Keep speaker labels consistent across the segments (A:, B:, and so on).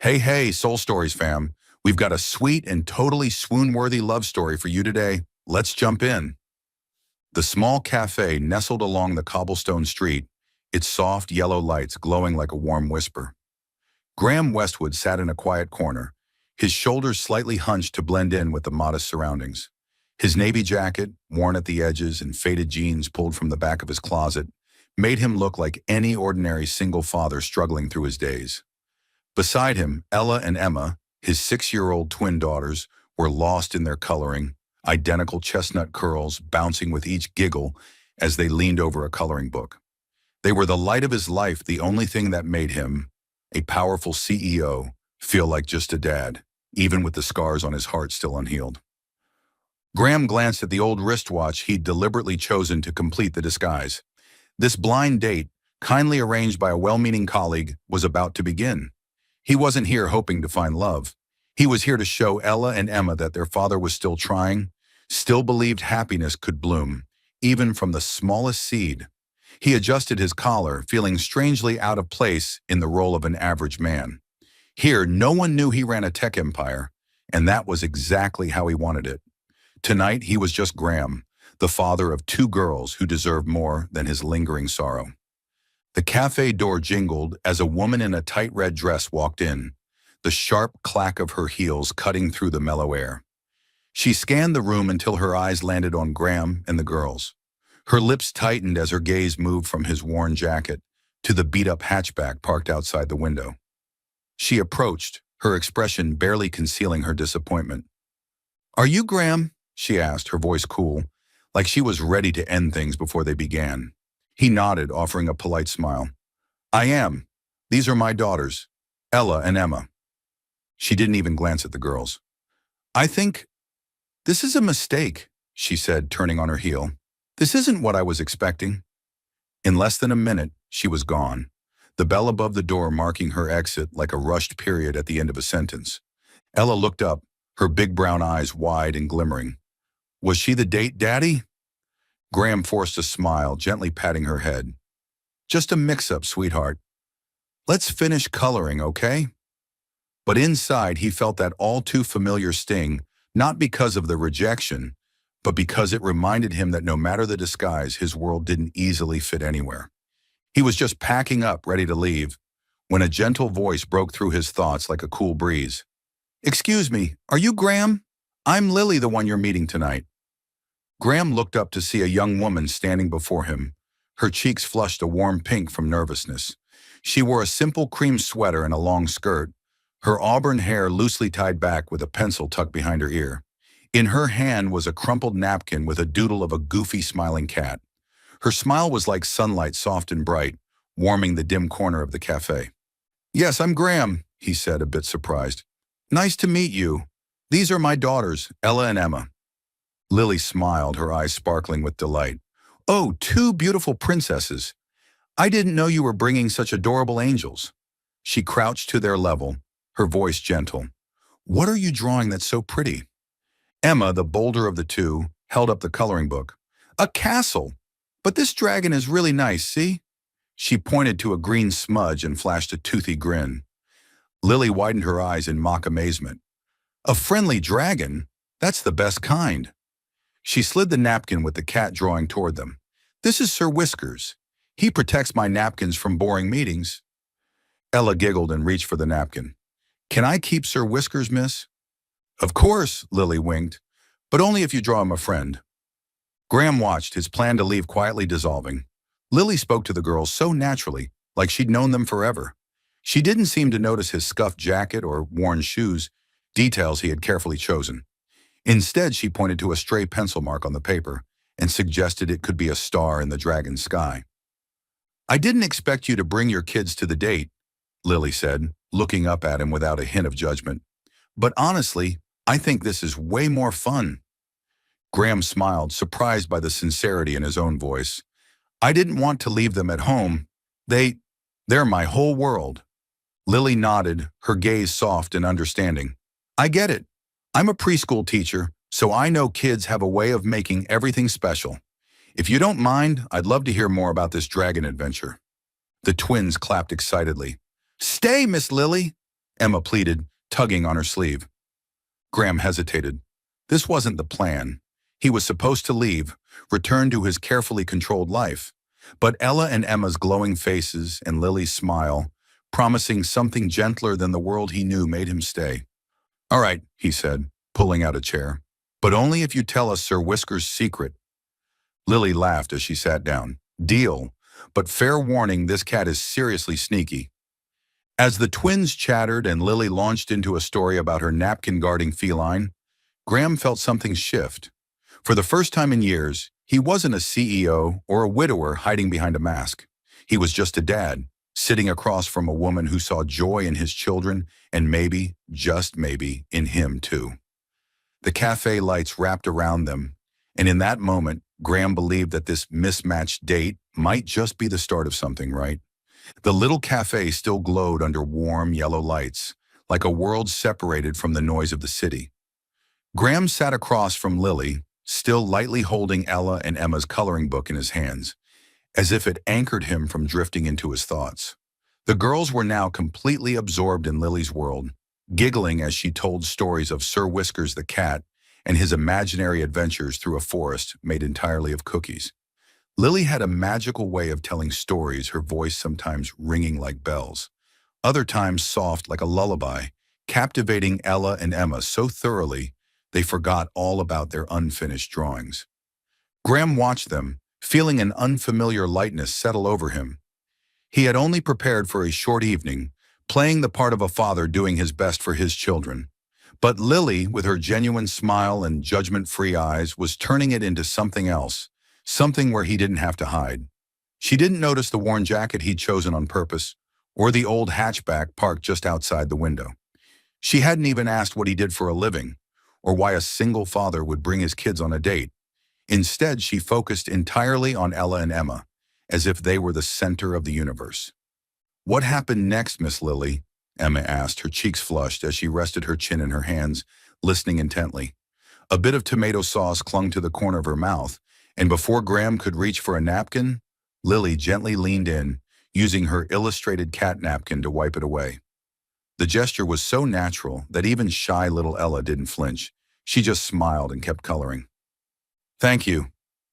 A: Hey, Soul Stories fam. We've got a sweet and totally swoon-worthy love story for you today. Let's jump in. The small cafe nestled along the cobblestone street, its soft yellow lights glowing like a warm whisper. Graham Westwood sat in a quiet corner, his shoulders slightly hunched to blend in with the modest surroundings. His navy jacket, worn at the edges, and faded jeans pulled from the back of his closet, made him look like any ordinary single father struggling through his days. Beside him, Ella and Emma, his 6-year-old twin daughters, were lost in their coloring, identical chestnut curls bouncing with each giggle as they leaned over a coloring book. They were the light of his life, the only thing that made him, a powerful CEO, feel like just a dad, even with the scars on his heart still unhealed. Graham glanced at the old wristwatch he'd deliberately chosen to complete the disguise. This blind date, kindly arranged by a well-meaning colleague, was about to begin. He wasn't here hoping to find love. He was here to show Ella and Emma that their father was still trying, still believed happiness could bloom, even from the smallest seed. He adjusted his collar, feeling strangely out of place in the role of an average man. Here, no one knew he ran a tech empire, and that was exactly how he wanted it. Tonight, he was just Graham, the father of 2 girls who deserved more than his lingering sorrow. The cafe door jingled as a woman in a tight red dress walked in, the sharp clack of her heels cutting through the mellow air. She scanned the room until her eyes landed on Graham and the girls. Her lips tightened as her gaze moved from his worn jacket to the beat-up hatchback parked outside the window. She approached, her expression barely concealing her disappointment. "Are you Graham?" she asked, her voice cool, like she was ready to end things before they began. He nodded, offering a polite smile. "I am. These are my daughters, Ella and Emma." She didn't even glance at the girls. "I think this is a mistake," she said, turning on her heel. "This isn't what I was expecting." In less than a minute, she was gone, the bell above the door marking her exit like a rushed period at the end of a sentence. Ella looked up, her big brown eyes wide and glimmering. "Was she the date, Daddy?" Graham forced a smile, gently patting her head. "Just a mix-up, sweetheart. Let's finish coloring, okay?" But inside, he felt that all-too-familiar sting, not because of the rejection, but because it reminded him that no matter the disguise, his world didn't easily fit anywhere. He was just packing up, ready to leave, when a gentle voice broke through his thoughts like a cool breeze. "Excuse me, are you Graham? I'm Lily, the one you're meeting tonight." Graham looked up to see a young woman standing before him, her cheeks flushed a warm pink from nervousness. She wore a simple cream sweater and a long skirt, her auburn hair loosely tied back with a pencil tucked behind her ear. In her hand was a crumpled napkin with a doodle of a goofy smiling cat. Her smile was like sunlight, soft and bright, warming the dim corner of the cafe. "Yes, I'm Graham," he said, a bit surprised. "Nice to meet you. These are my daughters, Ella and Emma." Lily smiled, her eyes sparkling with delight. "Oh, 2 beautiful princesses. I didn't know you were bringing such adorable angels." She crouched to their level, her voice gentle. "What are you drawing that's so pretty?" Emma, the bolder of the 2, held up the coloring book. "A castle! But this dragon is really nice, see?" She pointed to a green smudge and flashed a toothy grin. Lily widened her eyes in mock amazement. "A friendly dragon? That's the best kind." She slid the napkin with the cat drawing toward them. "This is Sir Whiskers. He protects my napkins from boring meetings." Ella giggled and reached for the napkin. "Can I keep Sir Whiskers, miss?" "Of course," Lily winked, "but only if you draw him a friend." Graham watched, his plan to leave quietly dissolving. Lily spoke to the girls so naturally, like she'd known them forever. She didn't seem to notice his scuffed jacket or worn shoes, details he had carefully chosen. Instead, she pointed to a stray pencil mark on the paper and suggested it could be a star in the dragon's sky. "I didn't expect you to bring your kids to the date," Lily said, looking up at him without a hint of judgment. "But honestly, I think this is way more fun." Graham smiled, surprised by the sincerity in his own voice. "I didn't want to leave them at home. They're my whole world." Lily nodded, her gaze soft and understanding. "I get it. I'm a preschool teacher, so I know kids have a way of making everything special. If you don't mind, I'd love to hear more about this dragon adventure." The twins clapped excitedly. "Stay, Miss Lily!" Emma pleaded, tugging on her sleeve. Graham hesitated. This wasn't the plan. He was supposed to leave, return to his carefully controlled life. But Ella and Emma's glowing faces and Lily's smile, promising something gentler than the world he knew, made him stay. All right, he said, pulling out a chair. But only if you tell us Sir Whisker's secret. Lily laughed as she sat down. Deal, but fair warning, this cat is seriously sneaky. As the twins chattered and Lily launched into a story about her napkin-guarding feline, Graham felt something shift. For the first time in years, he wasn't a CEO or a widower hiding behind a mask. He was just a dad, sitting across from a woman who saw joy in his children and maybe, just maybe, in him too. The cafe lights wrapped around them, and in that moment, Graham believed that this mismatched date might just be the start of something, right? The little cafe still glowed under warm yellow lights, like a world separated from the noise of the city. Graham sat across from Lily, still lightly holding Ella and Emma's coloring book in his hands, as if it anchored him from drifting into his thoughts. The girls were now completely absorbed in Lily's world, giggling as she told stories of Sir Whiskers the cat and his imaginary adventures through a forest made entirely of cookies. Lily had a magical way of telling stories, her voice sometimes ringing like bells, other times soft like a lullaby, captivating Ella and Emma so thoroughly they forgot all about their unfinished drawings. Graham watched them, feeling an unfamiliar lightness settle over him. He had only prepared for a short evening, playing the part of a father doing his best for his children. But Lily, with her genuine smile and judgment-free eyes, was turning it into something else, something where he didn't have to hide. She didn't notice the worn jacket he'd chosen on purpose, or the old hatchback parked just outside the window. She hadn't even asked what he did for a living, or why a single father would bring his kids on a date. Instead, she focused entirely on Ella and Emma, as if they were the center of the universe. What happened next, Miss Lily? Emma asked, her cheeks flushed as she rested her chin in her hands, listening intently. A bit of tomato sauce clung to the corner of her mouth, and before Graham could reach for a napkin, Lily gently leaned in, using her illustrated cat napkin to wipe it away. The gesture was so natural that even shy little Ella didn't flinch. She just smiled and kept coloring. Thank you,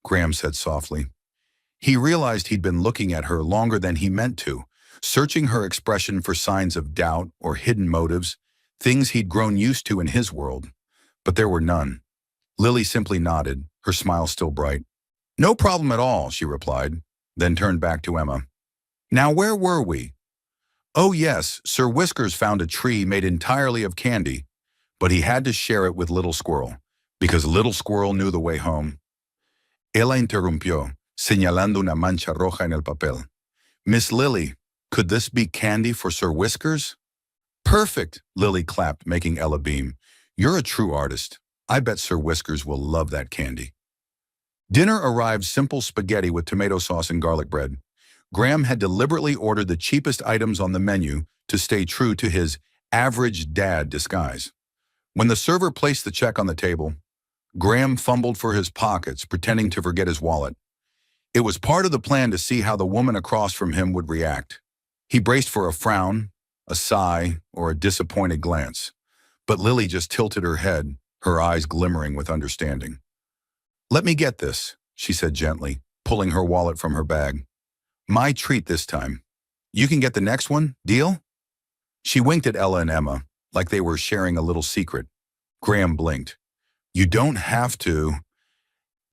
A: Graham said softly. He realized he'd been looking at her longer than he meant to, searching her expression for signs of doubt or hidden motives, things he'd grown used to in his world. But there were none. Lily simply nodded, her smile still bright. No problem at all, she replied, then turned back to Emma. Now where were we? Oh yes, Sir Whiskers found a tree made entirely of candy, but he had to share it with Little Squirrel, because Little Squirrel knew the way home. Ella interrumpió, señalando una mancha roja en el papel. Miss Lily, could this be candy for Sir Whiskers? Perfect, Lily clapped, making Ella beam. You're a true artist. I bet Sir Whiskers will love that candy. Dinner arrived simple spaghetti with tomato sauce and garlic bread. Graham had deliberately ordered the cheapest items on the menu to stay true to his average dad disguise. When the server placed the check on the table, Graham fumbled for his pockets, pretending to forget his wallet. It was part of the plan to see how the woman across from him would react. He braced for a frown, a sigh, or a disappointed glance. But Lily just tilted her head, her eyes glimmering with understanding. Let me get this, she said gently, pulling her wallet from her bag. My treat this time. You can get the next one, deal? She winked at Ella and Emma, like they were sharing a little secret. Graham blinked. You don't have to.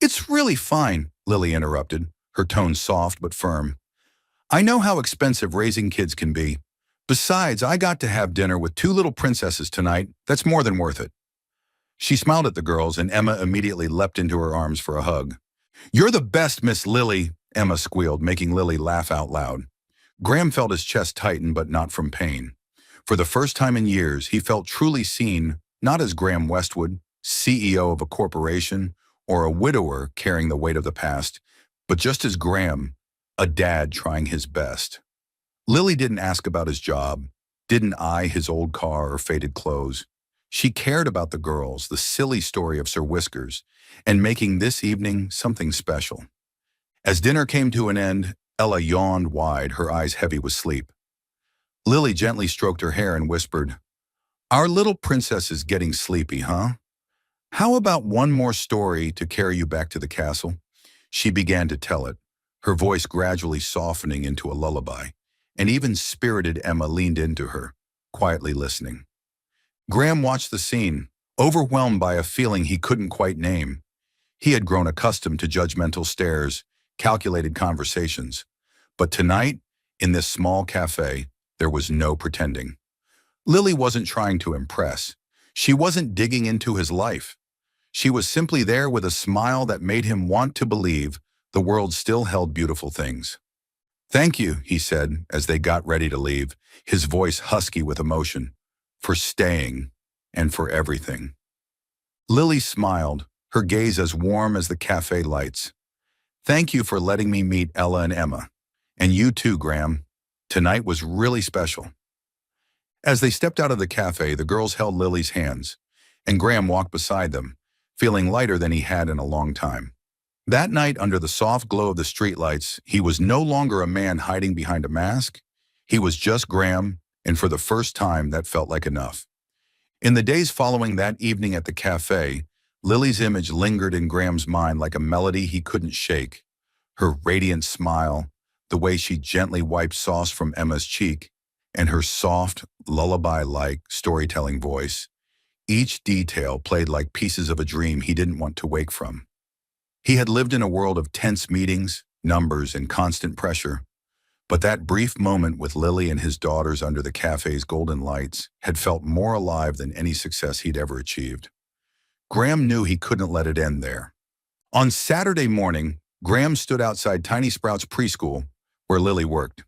A: It's really fine, Lily interrupted, her tone soft but firm. I know how expensive raising kids can be. Besides, I got to have dinner with two little princesses tonight. That's more than worth it. She smiled at the girls, and Emma immediately leapt into her arms for a hug. You're the best, Miss Lily, Emma squealed, making Lily laugh out loud. Graham felt his chest tighten, but not from pain. For the first time in years, he felt truly seen, not as Graham Westwood, CEO of a corporation, or a widower carrying the weight of the past, but just as Graham, a dad trying his best. Lily didn't ask about his job, didn't eye his old car or faded clothes. She cared about the girls, the silly story of Sir Whiskers, and making this evening something special. As dinner came to an end, Ella yawned wide, her eyes heavy with sleep. Lily gently stroked her hair and whispered, Our little princess is getting sleepy, huh? How about one more story to carry you back to the castle? She began to tell it, her voice gradually softening into a lullaby, and even spirited Emma leaned into her, quietly listening. Graham watched the scene, overwhelmed by a feeling he couldn't quite name. He had grown accustomed to judgmental stares, calculated conversations. But tonight, in this small cafe, there was no pretending. Lily wasn't trying to impress. She wasn't digging into his life. She was simply there with a smile that made him want to believe the world still held beautiful things. "Thank you," he said as they got ready to leave, his voice husky with emotion, "for staying and for everything." Lily smiled, her gaze as warm as the cafe lights. "Thank you for letting me meet Ella and Emma. And you too, Graham. Tonight was really special." As they stepped out of the cafe, the girls held Lily's hands, and Graham walked beside them, feeling lighter than he had in a long time. That night, under the soft glow of the streetlights, he was no longer a man hiding behind a mask. He was just Graham, and for the first time, that felt like enough. In the days following that evening at the cafe, Lily's image lingered in Graham's mind like a melody he couldn't shake. Her radiant smile, the way she gently wiped sauce from Emma's cheek, and her soft, lullaby-like storytelling voice. Each detail played like pieces of a dream he didn't want to wake from. He had lived in a world of tense meetings, numbers, and constant pressure. But that brief moment with Lily and his daughters under the cafe's golden lights had felt more alive than any success he'd ever achieved. Graham knew he couldn't let it end there. On Saturday morning, Graham stood outside Tiny Sprout's preschool, where Lily worked.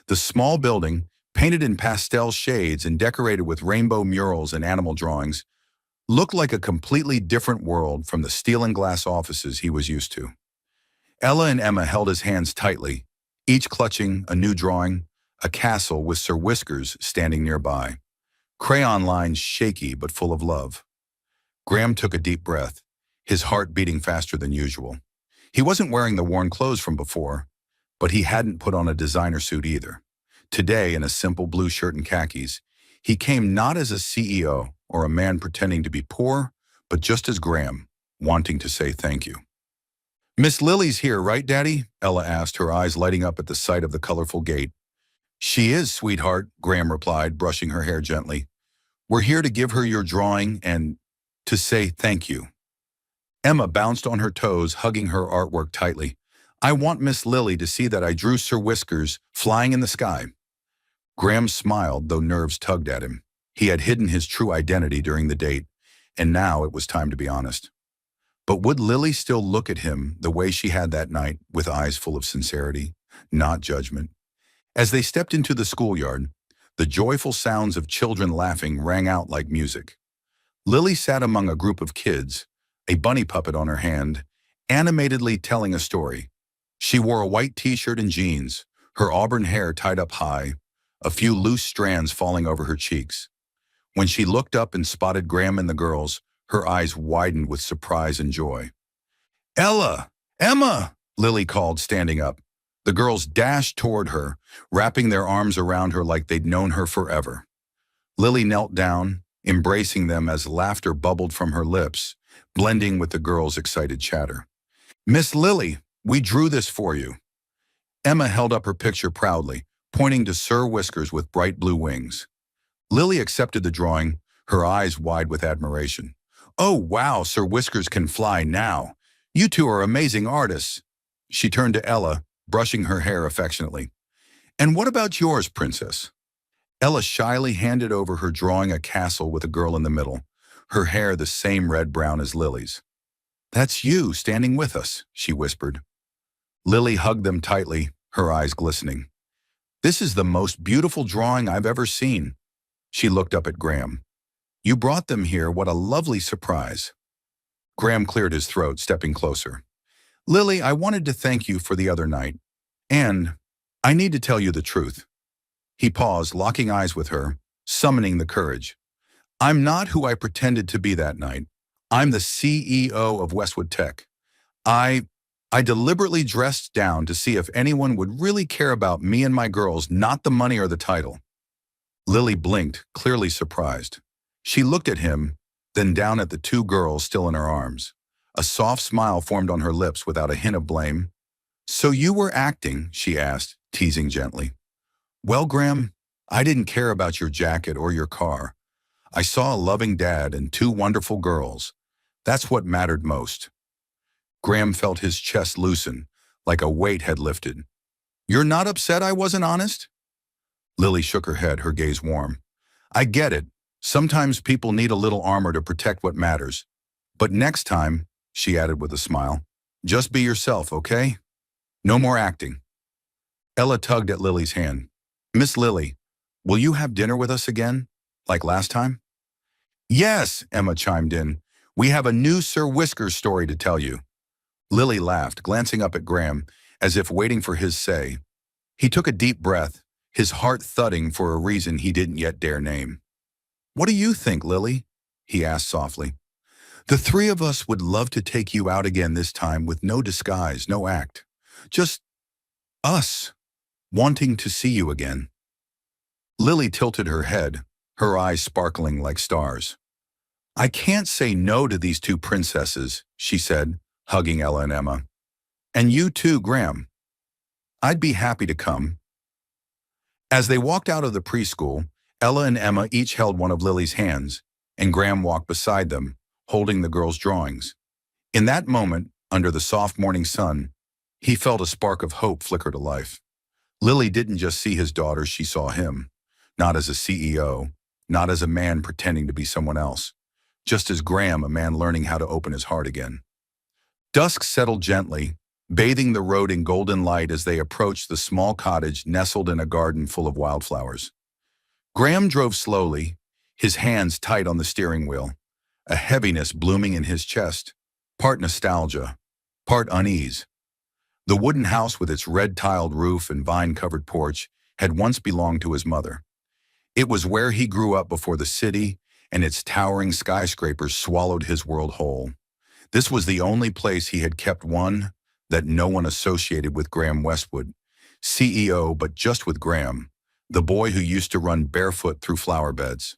A: The small building, painted in pastel shades and decorated with rainbow murals and animal drawings, looked like a completely different world from the steel and glass offices he was used to. Ella and Emma held his hands tightly, each clutching a new drawing, a castle with Sir Whiskers standing nearby, crayon lines shaky but full of love. Graham took a deep breath, his heart beating faster than usual. He wasn't wearing the worn clothes from before, but he hadn't put on a designer suit either. Today, in a simple blue shirt and khakis, he came not as a CEO or a man pretending to be poor, but just as Graham, wanting to say thank you. "Miss Lily's here, right, Daddy?" Ella asked, her eyes lighting up at the sight of the colorful gate. "She is, sweetheart," Graham replied, brushing her hair gently. "We're here to give her your drawing and to say thank you." Emma bounced on her toes, hugging her artwork tightly. "I want Miss Lily to see that I drew Sir Whiskers flying in the sky." Graham smiled, though nerves tugged at him. He had hidden his true identity during the date, and now it was time to be honest. But would Lily still look at him the way she had that night, with eyes full of sincerity, not judgment? As they stepped into the schoolyard, the joyful sounds of children laughing rang out like music. Lily sat among a group of kids, a bunny puppet on her hand, animatedly telling a story. She wore a white t-shirt and jeans, her auburn hair tied up high, a few loose strands falling over her cheeks. When she looked up and spotted Graham and the girls, her eyes widened with surprise and joy. "Ella! Emma!" Lily called, standing up. The girls dashed toward her, wrapping their arms around her like they'd known her forever. Lily knelt down, embracing them as laughter bubbled from her lips, blending with the girls' excited chatter. "Miss Lily, we drew this for you." Emma held up her picture proudly, pointing to Sir Whiskers with bright blue wings. Lily accepted the drawing, her eyes wide with admiration. "Oh, wow, Sir Whiskers can fly now. You two are amazing artists." She turned to Ella, brushing her hair affectionately. "And what about yours, Princess?" Ella shyly handed over her drawing, a castle with a girl in the middle, her hair the same red-brown as Lily's. "That's you, standing with us," she whispered. Lily hugged them tightly, her eyes glistening. "This is the most beautiful drawing I've ever seen." She looked up at Graham. "You brought them here, what a lovely surprise." Graham cleared his throat, stepping closer. "Lily, I wanted to thank you for the other night. And I need to tell you the truth." He paused, locking eyes with her, summoning the courage. "I'm not who I pretended to be that night. I'm the CEO of Westwood Tech. I deliberately dressed down to see if anyone would really care about me and my girls, not the money or the title." Lily blinked, clearly surprised. She looked at him, then down at the two girls still in her arms. A soft smile formed on her lips without a hint of blame. "So you were acting?" she asked, teasing gently. "Well, Graham, I didn't care about your jacket or your car. I saw a loving dad and two wonderful girls. That's what mattered most." Graham felt his chest loosen, like a weight had lifted. "You're not upset I wasn't honest?" Lily shook her head, her gaze warm. "I get it. Sometimes people need a little armor to protect what matters. But next time," she added with a smile, "just be yourself, okay? No more acting." Ella tugged at Lily's hand. "Miss Lily, will you have dinner with us again, like last time?" "Yes," Emma chimed in. "We have a new Sir Whiskers story to tell you." Lily laughed, glancing up at Graham, as if waiting for his say. He took a deep breath, his heart thudding for a reason he didn't yet dare name. "What do you think, Lily?" he asked softly. "The three of us would love to take you out again this time with no disguise, no act. Just us, wanting to see you again." Lily tilted her head, her eyes sparkling like stars. "I can't say no to these two princesses," she said, hugging Ella and Emma. "And you too, Graham. I'd be happy to come." As they walked out of the preschool, Ella and Emma each held one of Lily's hands, and Graham walked beside them, holding the girls' drawings. In that moment, under the soft morning sun, he felt a spark of hope flicker to life. Lily didn't just see his daughter, she saw him. Not as a CEO, not as a man pretending to be someone else, just as Graham, a man learning how to open his heart again. Dusk settled gently, bathing the road in golden light as they approached the small cottage nestled in a garden full of wildflowers. Graham drove slowly, his hands tight on the steering wheel, a heaviness blooming in his chest, part nostalgia, part unease. The wooden house with its red-tiled roof and vine-covered porch had once belonged to his mother. It was where he grew up before the city and its towering skyscrapers swallowed his world whole. This was the only place he had kept one that no one associated with Graham Westwood, CEO, but just with Graham, the boy who used to run barefoot through flower beds.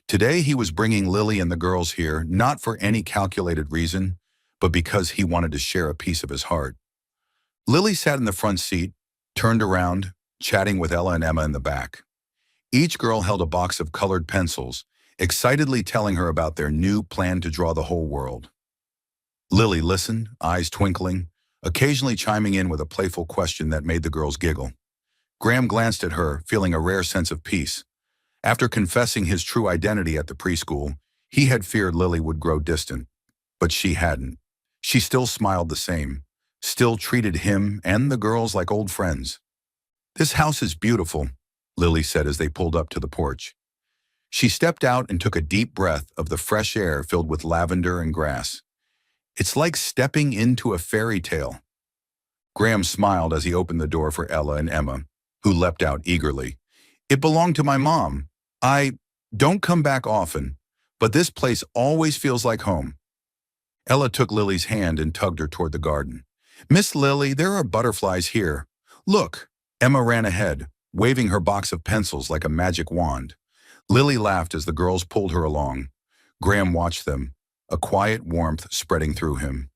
A: Today he was bringing Lily and the girls here not for any calculated reason, but because he wanted to share a piece of his heart. Lily sat in the front seat, turned around, chatting with Ella and Emma in the back. Each girl held a box of colored pencils, excitedly telling her about their new plan to draw the whole world. Lily listened, eyes twinkling, occasionally chiming in with a playful question that made the girls giggle. Graham glanced at her, feeling a rare sense of peace. After confessing his true identity at the preschool, he had feared Lily would grow distant. But she hadn't. She still smiled the same, still treated him and the girls like old friends. "This house is beautiful," Lily said as they pulled up to the porch. She stepped out and took a deep breath of the fresh air filled with lavender and grass. "It's like stepping into a fairy tale." Graham smiled as he opened the door for Ella and Emma, who leapt out eagerly. "It belonged to my mom. I don't come back often, but this place always feels like home." Ella took Lily's hand and tugged her toward the garden. "Miss Lily, there are butterflies here. Look." Emma ran ahead, waving her box of pencils like a magic wand. Lily laughed as the girls pulled her along. Graham watched them, a quiet warmth spreading through him.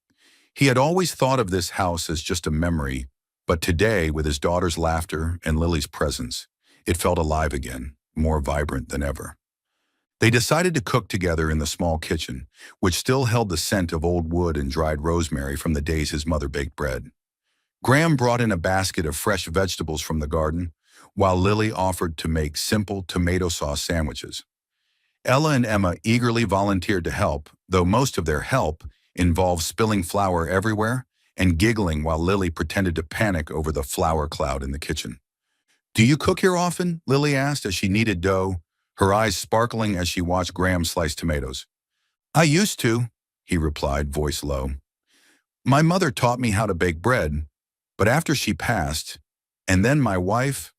A: He had always thought of this house as just a memory, but today, with his daughter's laughter and Lily's presence, it felt alive again, more vibrant than ever. They decided to cook together in the small kitchen, which still held the scent of old wood and dried rosemary from the days his mother baked bread. Graham brought in a basket of fresh vegetables from the garden, while Lily offered to make simple tomato sauce sandwiches. Ella and Emma eagerly volunteered to help, though most of their help involved spilling flour everywhere and giggling while Lily pretended to panic over the flour cloud in the kitchen. "Do you cook here often?" Lily asked as she kneaded dough, her eyes sparkling as she watched Graham slice tomatoes. "I used to," he replied, voice low. "My mother taught me how to bake bread, but after she passed, and then my wife,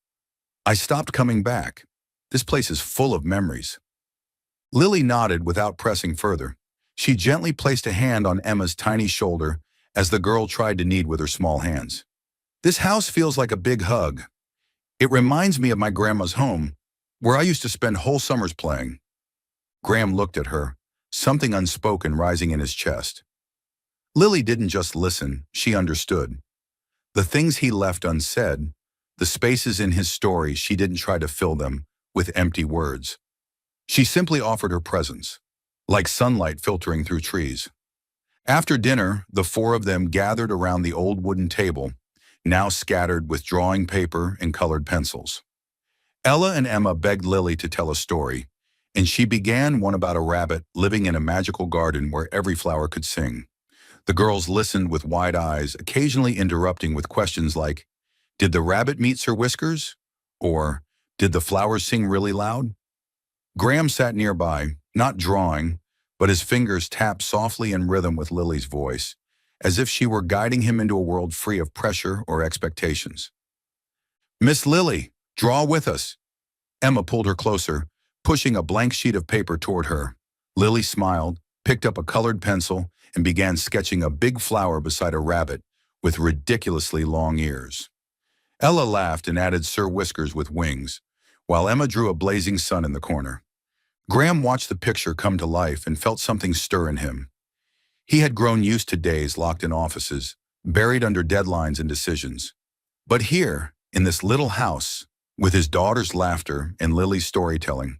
A: I stopped coming back. This place is full of memories." Lily nodded without pressing further. She gently placed a hand on Emma's tiny shoulder as the girl tried to knead with her small hands. "This house feels like a big hug. It reminds me of my grandma's home, where I used to spend whole summers playing." Graham looked at her, something unspoken rising in his chest. Lily didn't just listen, she understood. The things he left unsaid, the spaces in his story, she didn't try to fill them with empty words. She simply offered her presence, like sunlight filtering through trees. After dinner, the four of them gathered around the old wooden table, now scattered with drawing paper and colored pencils. Ella and Emma begged Lily to tell a story, and she began one about a rabbit living in a magical garden where every flower could sing. The girls listened with wide eyes, occasionally interrupting with questions like, "Did the rabbit meet Sir Whiskers?" Or, "Did the flowers sing really loud?" Graham sat nearby, not drawing, but his fingers tapped softly in rhythm with Lily's voice, as if she were guiding him into a world free of pressure or expectations. "Miss Lily, draw with us." Emma pulled her closer, pushing a blank sheet of paper toward her. Lily smiled, picked up a colored pencil, and began sketching a big flower beside a rabbit with ridiculously long ears. Ella laughed and added Sir Whiskers with wings, while Emma drew a blazing sun in the corner. Graham watched the picture come to life and felt something stir in him. He had grown used to days locked in offices, buried under deadlines and decisions. But here, in this little house, with his daughter's laughter and Lily's storytelling,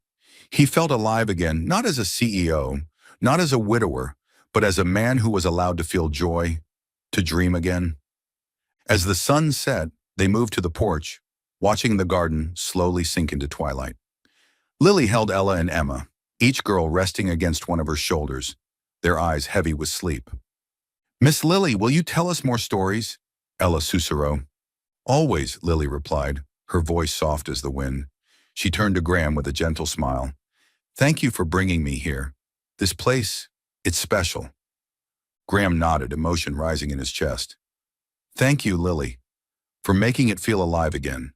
A: he felt alive again, not as a CEO, not as a widower, but as a man who was allowed to feel joy, to dream again. As the sun set, they moved to the porch, watching the garden slowly sink into twilight. Lily held Ella and Emma, each girl resting against one of her shoulders, their eyes heavy with sleep. "Miss Lily, will you tell us more stories?" Ella susurró. "Always," Lily replied, her voice soft as the wind. She turned to Graham with a gentle smile. "Thank you for bringing me here. This place, it's special." Graham nodded, emotion rising in his chest. "Thank you, Lily, for making it feel alive again."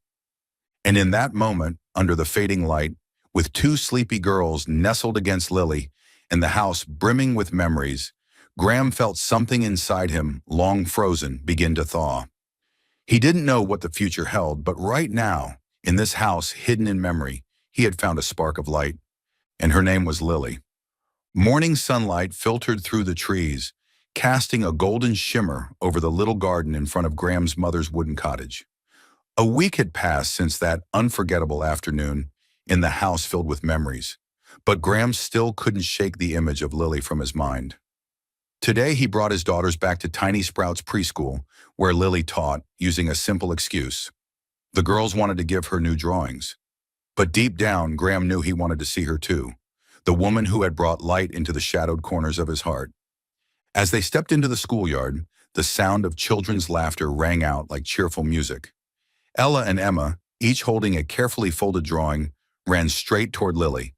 A: And in that moment, under the fading light, with two sleepy girls nestled against Lily and the house brimming with memories, Graham felt something inside him, long frozen, begin to thaw. He didn't know what the future held, but right now, in this house hidden in memory, he had found a spark of light, and her name was Lily. Morning sunlight filtered through the trees, casting a golden shimmer over the little garden in front of Graham's mother's wooden cottage. A week had passed since that unforgettable afternoon in the house filled with memories, but Graham still couldn't shake the image of Lily from his mind. Today he brought his daughters back to Tiny Sprouts preschool, where Lily taught, using a simple excuse. The girls wanted to give her new drawings. But deep down, Graham knew he wanted to see her too, the woman who had brought light into the shadowed corners of his heart. As they stepped into the schoolyard, the sound of children's laughter rang out like cheerful music. Ella and Emma, each holding a carefully folded drawing, ran straight toward Lily.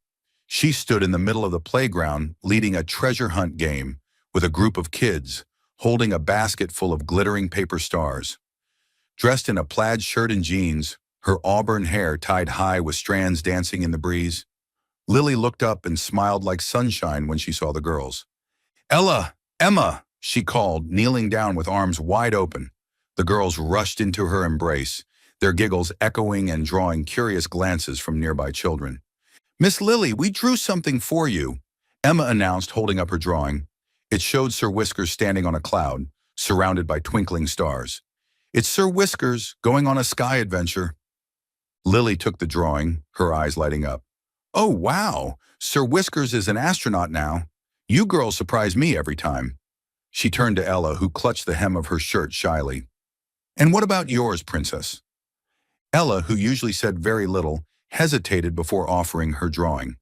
A: She stood in the middle of the playground, leading a treasure hunt game with a group of kids, holding a basket full of glittering paper stars. Dressed in a plaid shirt and jeans, her auburn hair tied high with strands dancing in the breeze, Lily looked up and smiled like sunshine when she saw the girls. "Ella! Emma!" she called, kneeling down with arms wide open. The girls rushed into her embrace, their giggles echoing and drawing curious glances from nearby children. "Miss Lily, we drew something for you," Emma announced, holding up her drawing. It showed Sir Whiskers standing on a cloud, surrounded by twinkling stars. "It's Sir Whiskers going on a sky adventure." Lily took the drawing, her eyes lighting up. "Oh, wow! Sir Whiskers is an astronaut now. You girls surprise me every time." She turned to Ella, who clutched the hem of her shirt shyly. "And what about yours, Princess?" Ella, who usually said very little, hesitated before offering her drawing.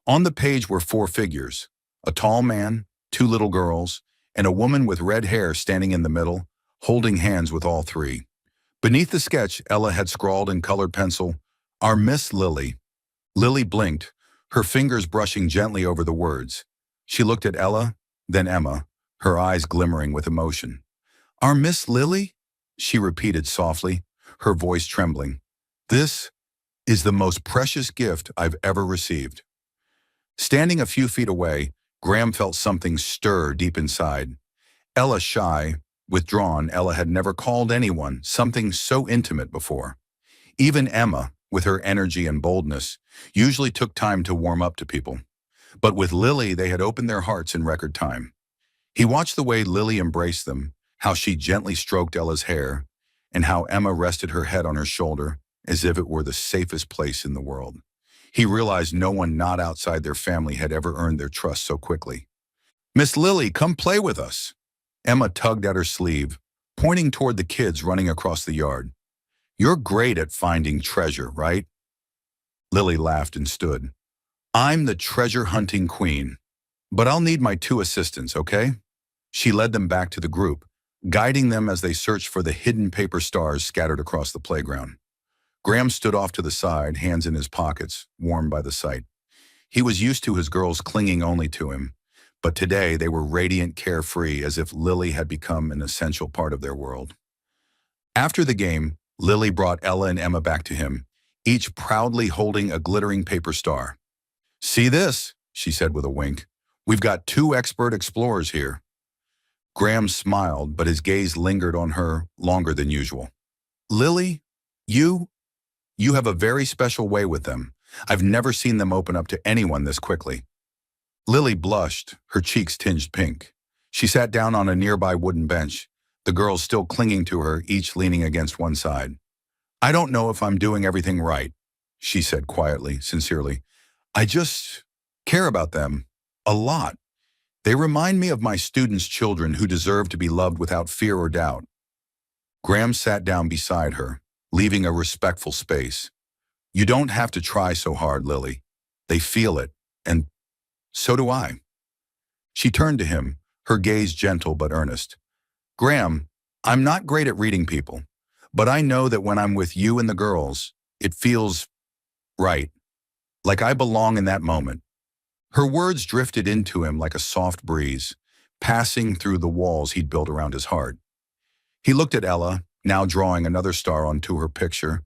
A: On the page were four figures: a tall man, two little girls, and a woman with red hair standing in the middle, holding hands with all three. Beneath the sketch, Ella had scrawled in colored pencil, "Our Miss Lily." Lily blinked, her fingers brushing gently over the words. She looked at Ella, then Emma, her eyes glimmering with emotion. "Our Miss Lily?" she repeated softly, her voice trembling. "This is the most precious gift I've ever received." Standing a few feet away, Graham felt something stir deep inside. Ella shy, withdrawn, Ella had never called anyone something so intimate before. Even Emma, with her energy and boldness, usually took time to warm up to people. But with Lily, they had opened their hearts in record time. He watched the way Lily embraced them, how she gently stroked Ella's hair, and how Emma rested her head on her shoulder as if it were the safest place in the world. He realized no one not outside their family had ever earned their trust so quickly. "Miss Lily, come play with us." Emma tugged at her sleeve, pointing toward the kids running across the yard. "You're great at finding treasure, right?" Lily laughed and stood. "I'm the treasure hunting queen, but I'll need my two assistants, okay?" She led them back to the group, guiding them as they searched for the hidden paper stars scattered across the playground. Graham stood off to the side, hands in his pockets, warmed by the sight. He was used to his girls clinging only to him, but today they were radiant, carefree, as if Lily had become an essential part of their world. After the game, Lily brought Ella and Emma back to him, each proudly holding a glittering paper star. "See this," she said with a wink. "We've got two expert explorers here." Graham smiled, but his gaze lingered on her longer than usual. "Lily, you have a very special way with them. I've never seen them open up to anyone this quickly." Lily blushed, her cheeks tinged pink. She sat down on a nearby wooden bench, the girls still clinging to her, each leaning against one side. "I don't know if I'm doing everything right," she said quietly, sincerely. "I just care about them a lot. They remind me of my students' children who deserve to be loved without fear or doubt." Graham sat down beside her, leaving a respectful space. "You don't have to try so hard, Lily. They feel it, and so do I." She turned to him, her gaze gentle but earnest. "Graham, I'm not great at reading people, but I know that when I'm with you and the girls, it feels right, like I belong in that moment." Her words drifted into him like a soft breeze, passing through the walls he'd built around his heart. He looked at Ella, now drawing another star onto her picture,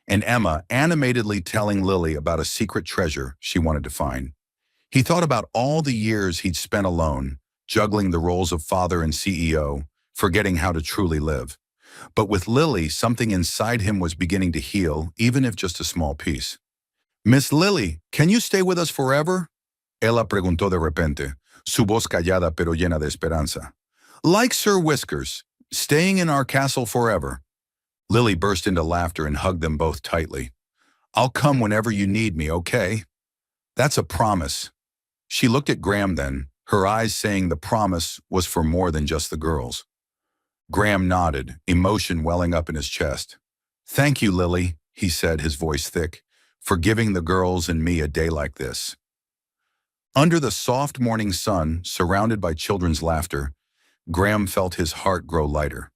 A: and Emma animatedly telling Lily about a secret treasure she wanted to find. He thought about all the years he'd spent alone, juggling the roles of father and CEO, forgetting how to truly live. But with Lily, something inside him was beginning to heal, even if just a small piece. "Miss Lily, can you stay with us forever?" Ella preguntó de repente, su voz callada pero llena de esperanza. "Like Sir Whiskers, staying in our castle forever." Lily burst into laughter and hugged them both tightly. "I'll come whenever you need me, okay?" "That's a promise." She looked at Graham then, her eyes saying the promise was for more than just the girls. Graham nodded, emotion welling up in his chest. "Thank you, Lily," he said, his voice thick, "for giving the girls and me a day like this." Under the soft morning sun, surrounded by children's laughter, Graham felt his heart grow lighter.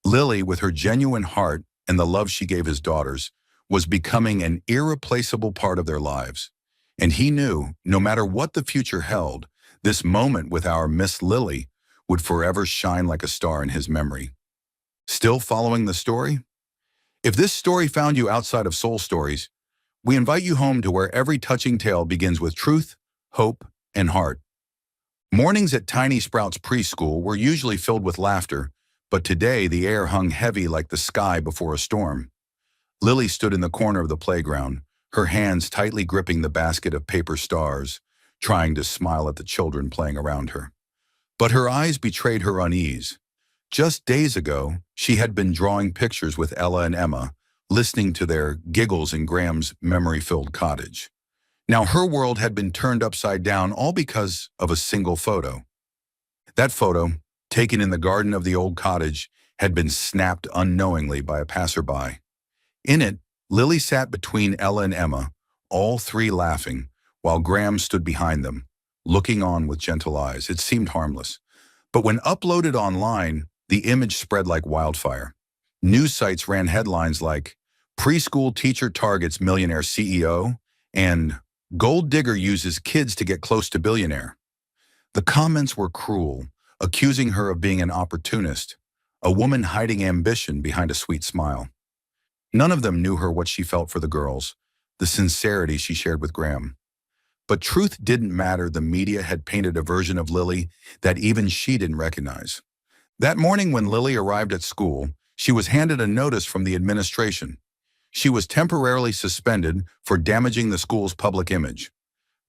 A: Lily, with her genuine heart and the love she gave his daughters, was becoming an irreplaceable part of their lives. And he knew, no matter what the future held, this moment with our Miss Lily would forever shine like a star in his memory. Still following the story? If this story found you outside of Soul Stories, we invite you home to where every touching tale begins with truth, hope, and heart. Mornings at Tiny Sprouts Preschool were usually filled with laughter, but today the air hung heavy like the sky before a storm. Lily stood in the corner of the playground, her hands tightly gripping the basket of paper stars, trying to smile at the children playing around her. But her eyes betrayed her unease. Just days ago, she had been drawing pictures with Ella and Emma, listening to their giggles in Graham's memory-filled cottage. Now her world had been turned upside down, all because of a single photo. That photo, taken in the garden of the old cottage, had been snapped unknowingly by a passerby. In it, Lily sat between Ella and Emma, all three laughing, while Graham stood behind them, looking on with gentle eyes. It seemed harmless. But when uploaded online, the image spread like wildfire. News sites ran headlines like, "Preschool Teacher Targets Millionaire CEO," and "Gold Digger Uses Kids to Get Close to Billionaire." The comments were cruel, accusing her of being an opportunist, a woman hiding ambition behind a sweet smile. None of them knew her what she felt for the girls, the sincerity she shared with Graham. But truth didn't matter. The media had painted a version of Lily that even she didn't recognize. That morning when Lily arrived at school, she was handed a notice from the administration. She was temporarily suspended for damaging the school's public image.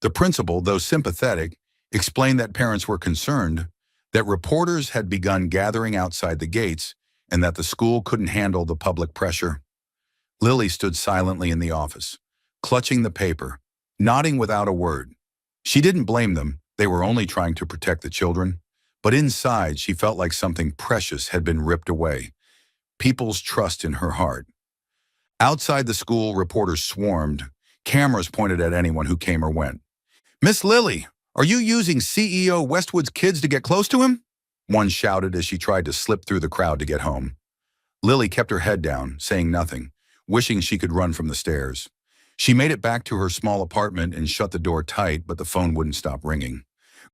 A: The principal, though sympathetic, explained that parents were concerned, that reporters had begun gathering outside the gates, and that the school couldn't handle the public pressure. Lily stood silently in the office, clutching the paper, nodding without a word. She didn't blame them, they were only trying to protect the children. But inside, she felt like something precious had been ripped away, people's trust in her heart. Outside the school, reporters swarmed, cameras pointed at anyone who came or went. "Miss Lily, are you using CEO Westwood's kids to get close to him?" One shouted as she tried to slip through the crowd to get home. Lily kept her head down, saying nothing, wishing she could run from the stairs. She made it back to her small apartment and shut the door tight, but the phone wouldn't stop ringing.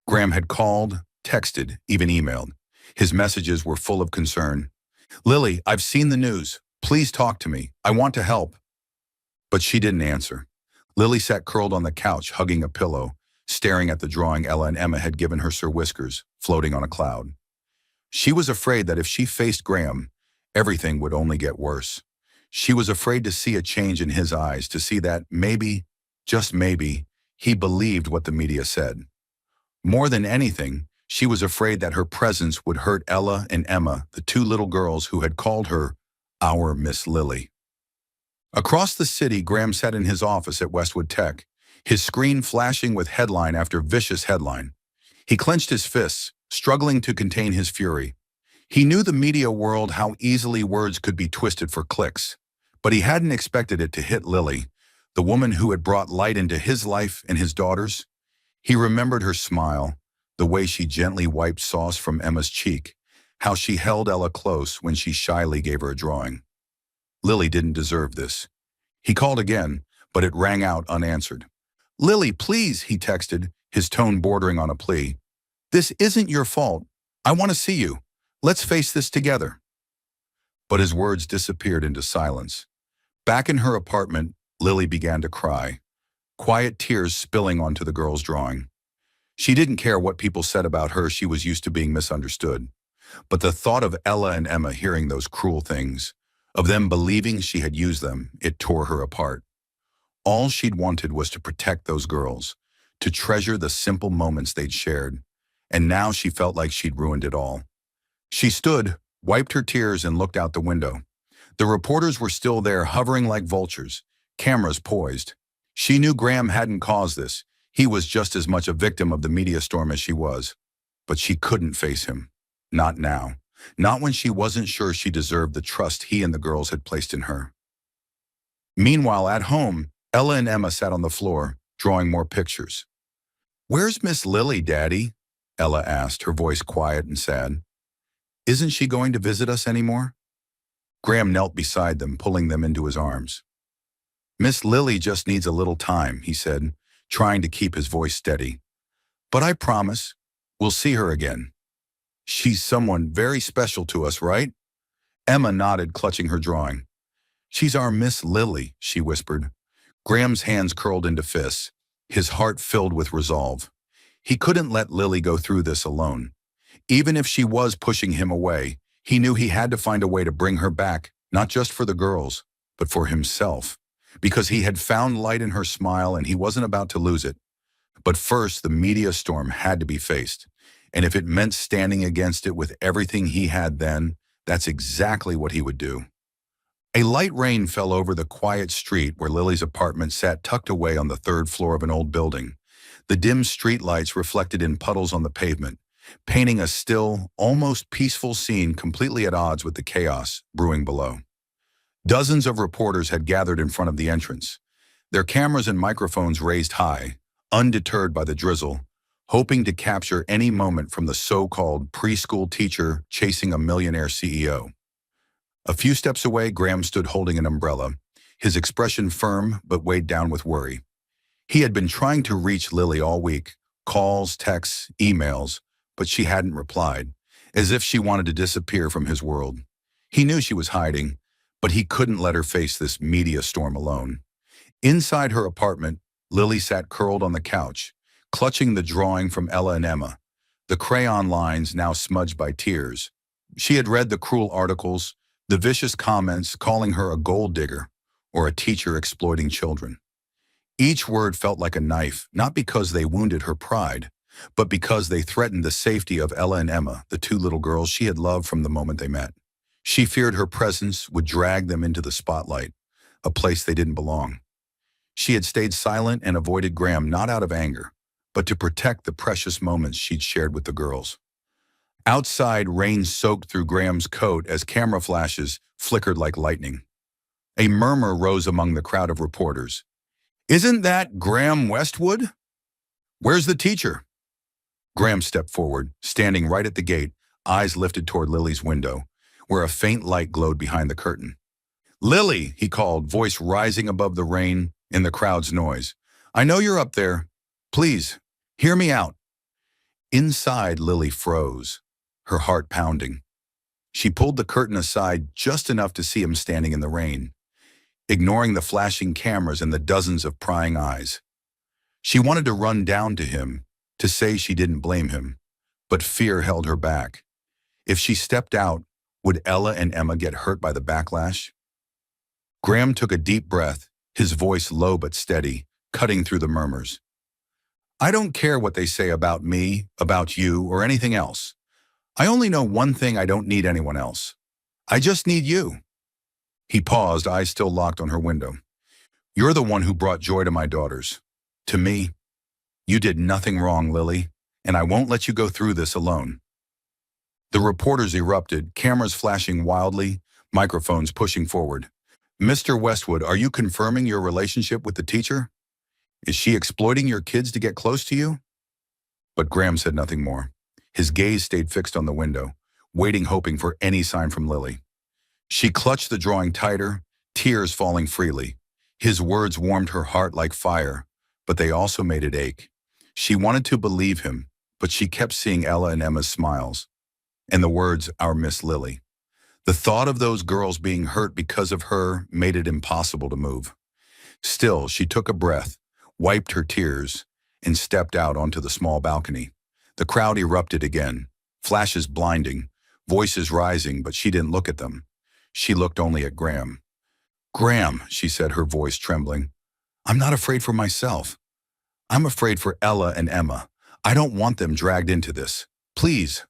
A: Graham had called, texted, even emailed. His messages were full of concern. "Lily, I've seen the news. Please talk to me. I want to help." But she didn't answer. Lily sat curled on the couch, hugging a pillow, staring at the drawing Ella and Emma had given her Sir Whiskers, floating on a cloud. She was afraid that if she faced Graham, everything would only get worse. She was afraid to see a change in his eyes, to see that maybe, just maybe, he believed what the media said. More than anything, she was afraid that her presence would hurt Ella and Emma, the two little girls who had called her our Miss Lily. Across the city, Graham sat in his office at Westwood Tech, his screen flashing with headline after vicious headline. He clenched his fists, struggling to contain his fury. He knew the media world, how easily words could be twisted for clicks, but he hadn't expected it to hit Lily, the woman who had brought light into his life and his daughter's. He remembered her smile, the way she gently wiped sauce from Emma's cheek, how she held Ella close when she shyly gave her a drawing. Lily didn't deserve this. He called again, but it rang out unanswered. "Lily, please," he texted, his tone bordering on a plea. "This isn't your fault. I want to see you. Let's face this together." But his words disappeared into silence. Back in her apartment, Lily began to cry, quiet tears spilling onto the girl's drawing. She didn't care what people said about her, she was used to being misunderstood. But the thought of Ella and Emma hearing those cruel things, of them believing she had used them, it tore her apart. All she'd wanted was to protect those girls, to treasure the simple moments they'd shared, and now she felt like she'd ruined it all. She stood, wiped her tears, and looked out the window. The reporters were still there, hovering like vultures, cameras poised. She knew Graham hadn't caused this. He was just as much a victim of the media storm as she was. But she couldn't face him. Not now. Not when she wasn't sure she deserved the trust he and the girls had placed in her. Meanwhile, at home, Ella and Emma sat on the floor, drawing more pictures. "Where's Miss Lily, Daddy?" Ella asked, her voice quiet and sad. "Isn't she going to visit us anymore?" Graham knelt beside them, pulling them into his arms. "Miss Lily just needs a little time," he said, trying to keep his voice steady. "But I promise, we'll see her again. She's someone very special to us, right?" Emma nodded, clutching her drawing. "She's our Miss Lily," she whispered. Graham's hands curled into fists, his heart filled with resolve. He couldn't let Lily go through this alone. Even if she was pushing him away, he knew he had to find a way to bring her back, not just for the girls, but for himself. Because he had found light in her smile and he wasn't about to lose it. But first, the media storm had to be faced. And if it meant standing against it with everything he had then, that's exactly what he would do. A light rain fell over the quiet street where Lily's apartment sat tucked away on the third floor of an old building. The dim streetlights reflected in puddles on the pavement, painting a still, almost peaceful scene completely at odds with the chaos brewing below. Dozens of reporters had gathered in front of the entrance, their cameras and microphones raised high, undeterred by the drizzle, hoping to capture any moment from the so-called preschool teacher chasing a millionaire CEO. A few steps away, Graham stood holding an umbrella, his expression firm but weighed down with worry. He had been trying to reach Lily all week, calls, texts, emails, but she hadn't replied, as if she wanted to disappear from his world. He knew she was hiding, but he couldn't let her face this media storm alone. Inside her apartment, Lily sat curled on the couch, clutching the drawing from Ella and Emma, the crayon lines now smudged by tears. She had read the cruel articles, the vicious comments calling her a gold digger or a teacher exploiting children. Each word felt like a knife, not because they wounded her pride, but because they threatened the safety of Ella and Emma, the two little girls she had loved from the moment they met. She feared her presence would drag them into the spotlight, a place they didn't belong. She had stayed silent and avoided Graham not out of anger, but to protect the precious moments she'd shared with the girls. Outside, rain soaked through Graham's coat as camera flashes flickered like lightning. A murmur rose among the crowd of reporters. "Isn't that Graham Westwood? Where's the teacher?" Graham stepped forward, standing right at the gate, eyes lifted toward Lily's window, where a faint light glowed behind the curtain. "Lily," he called, voice rising above the rain and the crowd's noise. "I know you're up there. Please, hear me out." Inside, Lily froze, her heart pounding. She pulled the curtain aside just enough to see him standing in the rain, ignoring the flashing cameras and the dozens of prying eyes. She wanted to run down to him, to say she didn't blame him, but fear held her back. If she stepped out, would Ella and Emma get hurt by the backlash? Graham took a deep breath, his voice low but steady, cutting through the murmurs. "I don't care what they say about me, about you, or anything else. I only know one thing: I don't need anyone else. I just need you." He paused, eyes still locked on her window. "You're the one who brought joy to my daughters. To me. You did nothing wrong, Lily, and I won't let you go through this alone." The reporters erupted, cameras flashing wildly, microphones pushing forward. "Mr. Westwood, are you confirming your relationship with the teacher? Is she exploiting your kids to get close to you?" But Graham said nothing more. His gaze stayed fixed on the window, waiting, hoping for any sign from Lily. She clutched the drawing tighter, tears falling freely. His words warmed her heart like fire, but they also made it ache. She wanted to believe him, but she kept seeing Ella and Emma's smiles, and the words, "Our Miss Lily." The thought of those girls being hurt because of her made it impossible to move. Still, she took a breath, wiped her tears, and stepped out onto the small balcony. The crowd erupted again, flashes blinding, voices rising, but she didn't look at them. She looked only at Graham. "Graham," she said, her voice trembling, "I'm not afraid for myself. I'm afraid for Ella and Emma. I don't want them dragged into this. Please,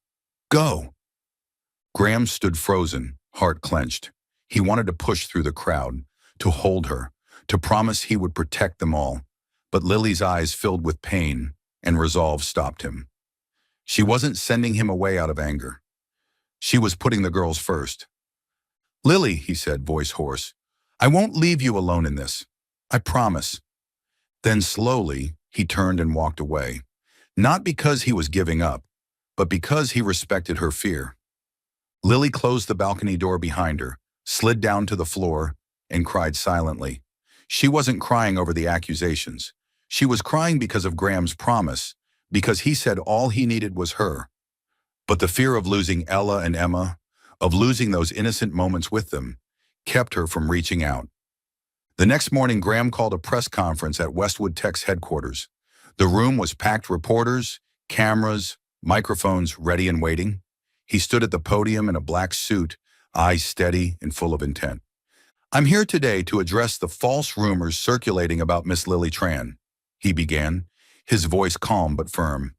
A: go." Graham stood frozen, heart clenched. He wanted to push through the crowd, to hold her, to promise he would protect them all. But Lily's eyes filled with pain, and resolve stopped him. She wasn't sending him away out of anger. She was putting the girls first. "Lily," he said, voice hoarse, "I won't leave you alone in this. I promise." Then slowly, he turned and walked away, not because he was giving up, but because he respected her fear. Lily closed the balcony door behind her, slid down to the floor, and cried silently. She wasn't crying over the accusations. She was crying because of Graham's promise, because he said all he needed was her. But the fear of losing Ella and Emma, of losing those innocent moments with them, kept her from reaching out. The next morning, Graham called a press conference at Westwood Tech's headquarters. The room was packed, reporters, cameras, microphones ready and waiting. He stood at the podium in a black suit, eyes steady and full of intent. "I'm here today to address the false rumors circulating about Miss Lily Tran," he began, his voice calm but firm.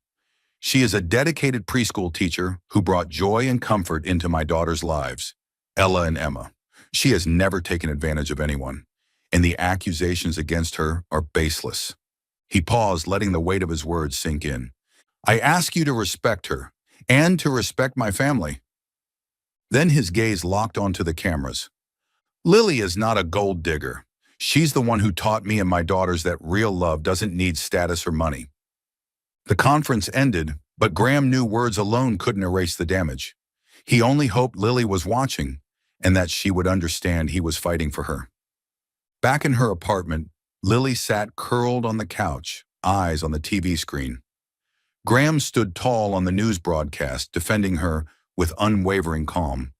A: "She is a dedicated preschool teacher who brought joy and comfort into my daughters' lives, Ella and Emma. She has never taken advantage of anyone, and the accusations against her are baseless." He paused, letting the weight of his words sink in. "I ask you to respect her, and to respect my family." Then his gaze locked onto the cameras. "Lily is not a gold digger. She's the one who taught me and my daughters that real love doesn't need status or money." The conference ended, but Graham knew words alone couldn't erase the damage. He only hoped Lily was watching, and that she would understand he was fighting for her. Back in her apartment, Lily sat curled on the couch, eyes on the TV screen. Graham stood tall on the news broadcast, defending her with unwavering calm.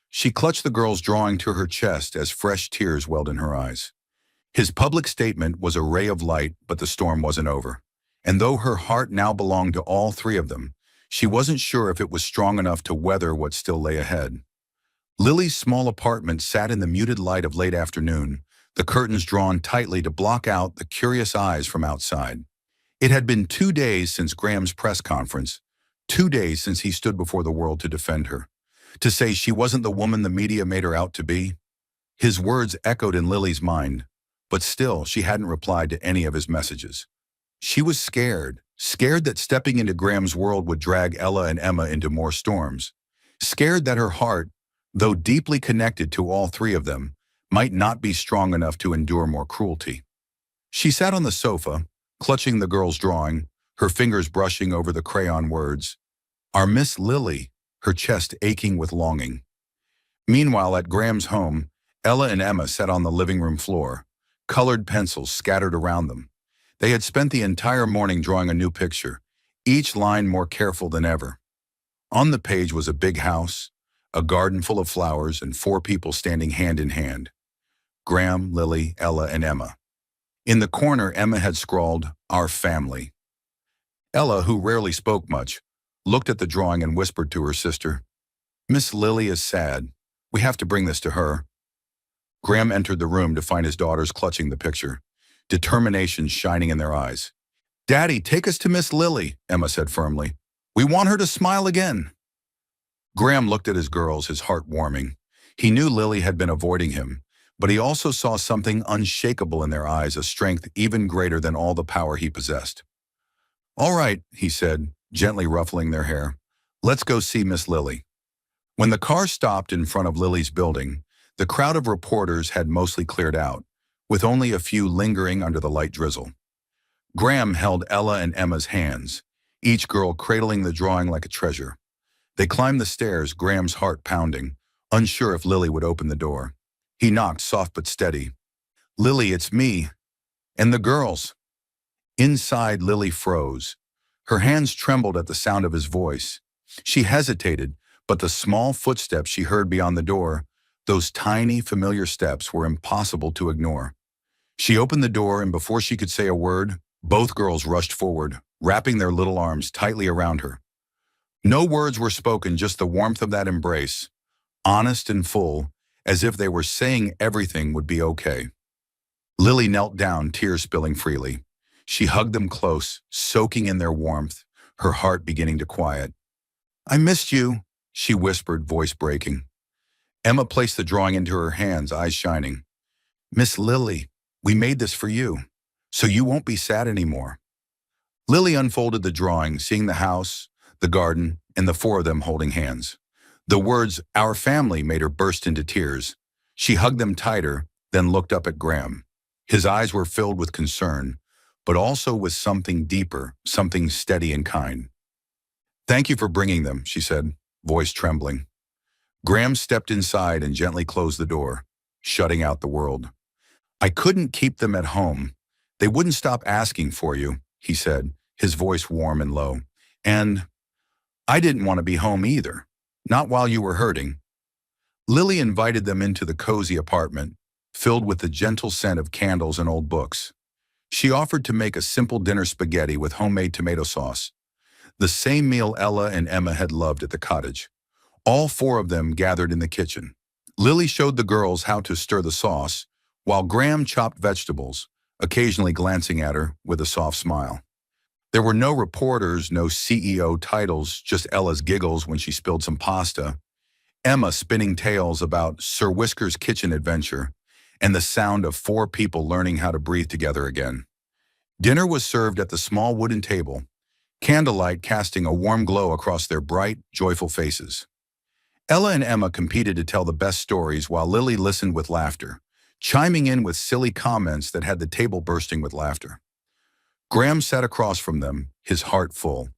A: She clutched the girl's drawing to her chest as fresh tears welled in her eyes. His public statement was a ray of light, but the storm wasn't over. And though her heart now belonged to all three of them, she wasn't sure if it was strong enough to weather what still lay ahead. Lily's small apartment sat in the muted light of late afternoon, the curtains drawn tightly to block out the curious eyes from outside. It had been 2 days since Graham's press conference, 2 days since he stood before the world to defend her, to say she wasn't the woman the media made her out to be. His words echoed in Lily's mind, but still she hadn't replied to any of his messages. She was scared, scared that stepping into Graham's world would drag Ella and Emma into more storms, scared that her heart, though deeply connected to all three of them, might not be strong enough to endure more cruelty. She sat on the sofa, clutching the girl's drawing, her fingers brushing over the crayon words. Our Miss Lily, her chest aching with longing. Meanwhile, at Graham's home, Ella and Emma sat on the living room floor, colored pencils scattered around them. They had spent the entire morning drawing a new picture, each line more careful than ever. On the page was a big house, a garden full of flowers, and 4 people standing hand in hand. Graham, Lily, Ella, and Emma. In the corner, Emma had scrawled, "Our family." Ella, who rarely spoke much, looked at the drawing and whispered to her sister, "Miss Lily is sad. We have to bring this to her." Graham entered the room to find his daughters clutching the picture, determination shining in their eyes. "Daddy, take us to Miss Lily," Emma said firmly. "We want her to smile again." Graham looked at his girls, his heart warming. He knew Lily had been avoiding him, but he also saw something unshakable in their eyes, a strength even greater than all the power he possessed. "All right," he said, gently ruffling their hair. "Let's go see Miss Lily." When the car stopped in front of Lily's building, the crowd of reporters had mostly cleared out, with only a few lingering under the light drizzle. Graham held Ella and Emma's hands, each girl cradling the drawing like a treasure. They climbed the stairs, Graham's heart pounding, unsure if Lily would open the door. He knocked, soft but steady. "Lily, it's me. And the girls." Inside, Lily froze. Her hands trembled at the sound of his voice. She hesitated, but the small footsteps she heard beyond the door, those tiny, familiar steps, were impossible to ignore. She opened the door, and before she could say a word, both girls rushed forward, wrapping their little arms tightly around her. No words were spoken, just the warmth of that embrace, honest and full, as if they were saying everything would be okay. Lily knelt down, tears spilling freely. She hugged them close, soaking in their warmth, her heart beginning to quiet. "I missed you," she whispered, voice breaking. Emma placed the drawing into her hands, eyes shining. "Miss Lily, we made this for you, so you won't be sad anymore." Lily unfolded the drawing, seeing the house, the garden, and the 4 of them holding hands. The words, "Our family," made her burst into tears. She hugged them tighter, then looked up at Graham. His eyes were filled with concern, but also with something deeper, something steady and kind. "Thank you for bringing them," she said, voice trembling. Graham stepped inside and gently closed the door, shutting out the world. "I couldn't keep them at home. They wouldn't stop asking for you," he said, his voice warm and low. "And I didn't want to be home either, not while you were hurting." Lily invited them into the cozy apartment, filled with the gentle scent of candles and old books. She offered to make a simple dinner spaghetti with homemade tomato sauce, the same meal Ella and Emma had loved at the cottage. All 4 of them gathered in the kitchen. Lily showed the girls how to stir the sauce, while Graham chopped vegetables, occasionally glancing at her with a soft smile. There were no reporters, no CEO titles, just Ella's giggles when she spilled some pasta, Emma spinning tales about Sir Whisker's kitchen adventure, and the sound of 4 people learning how to breathe together again. Dinner was served at the small wooden table, candlelight casting a warm glow across their bright, joyful faces. Ella and Emma competed to tell the best stories while Lily listened with laughter, chiming in with silly comments that had the table bursting with laughter. Graham sat across from them, his heart full.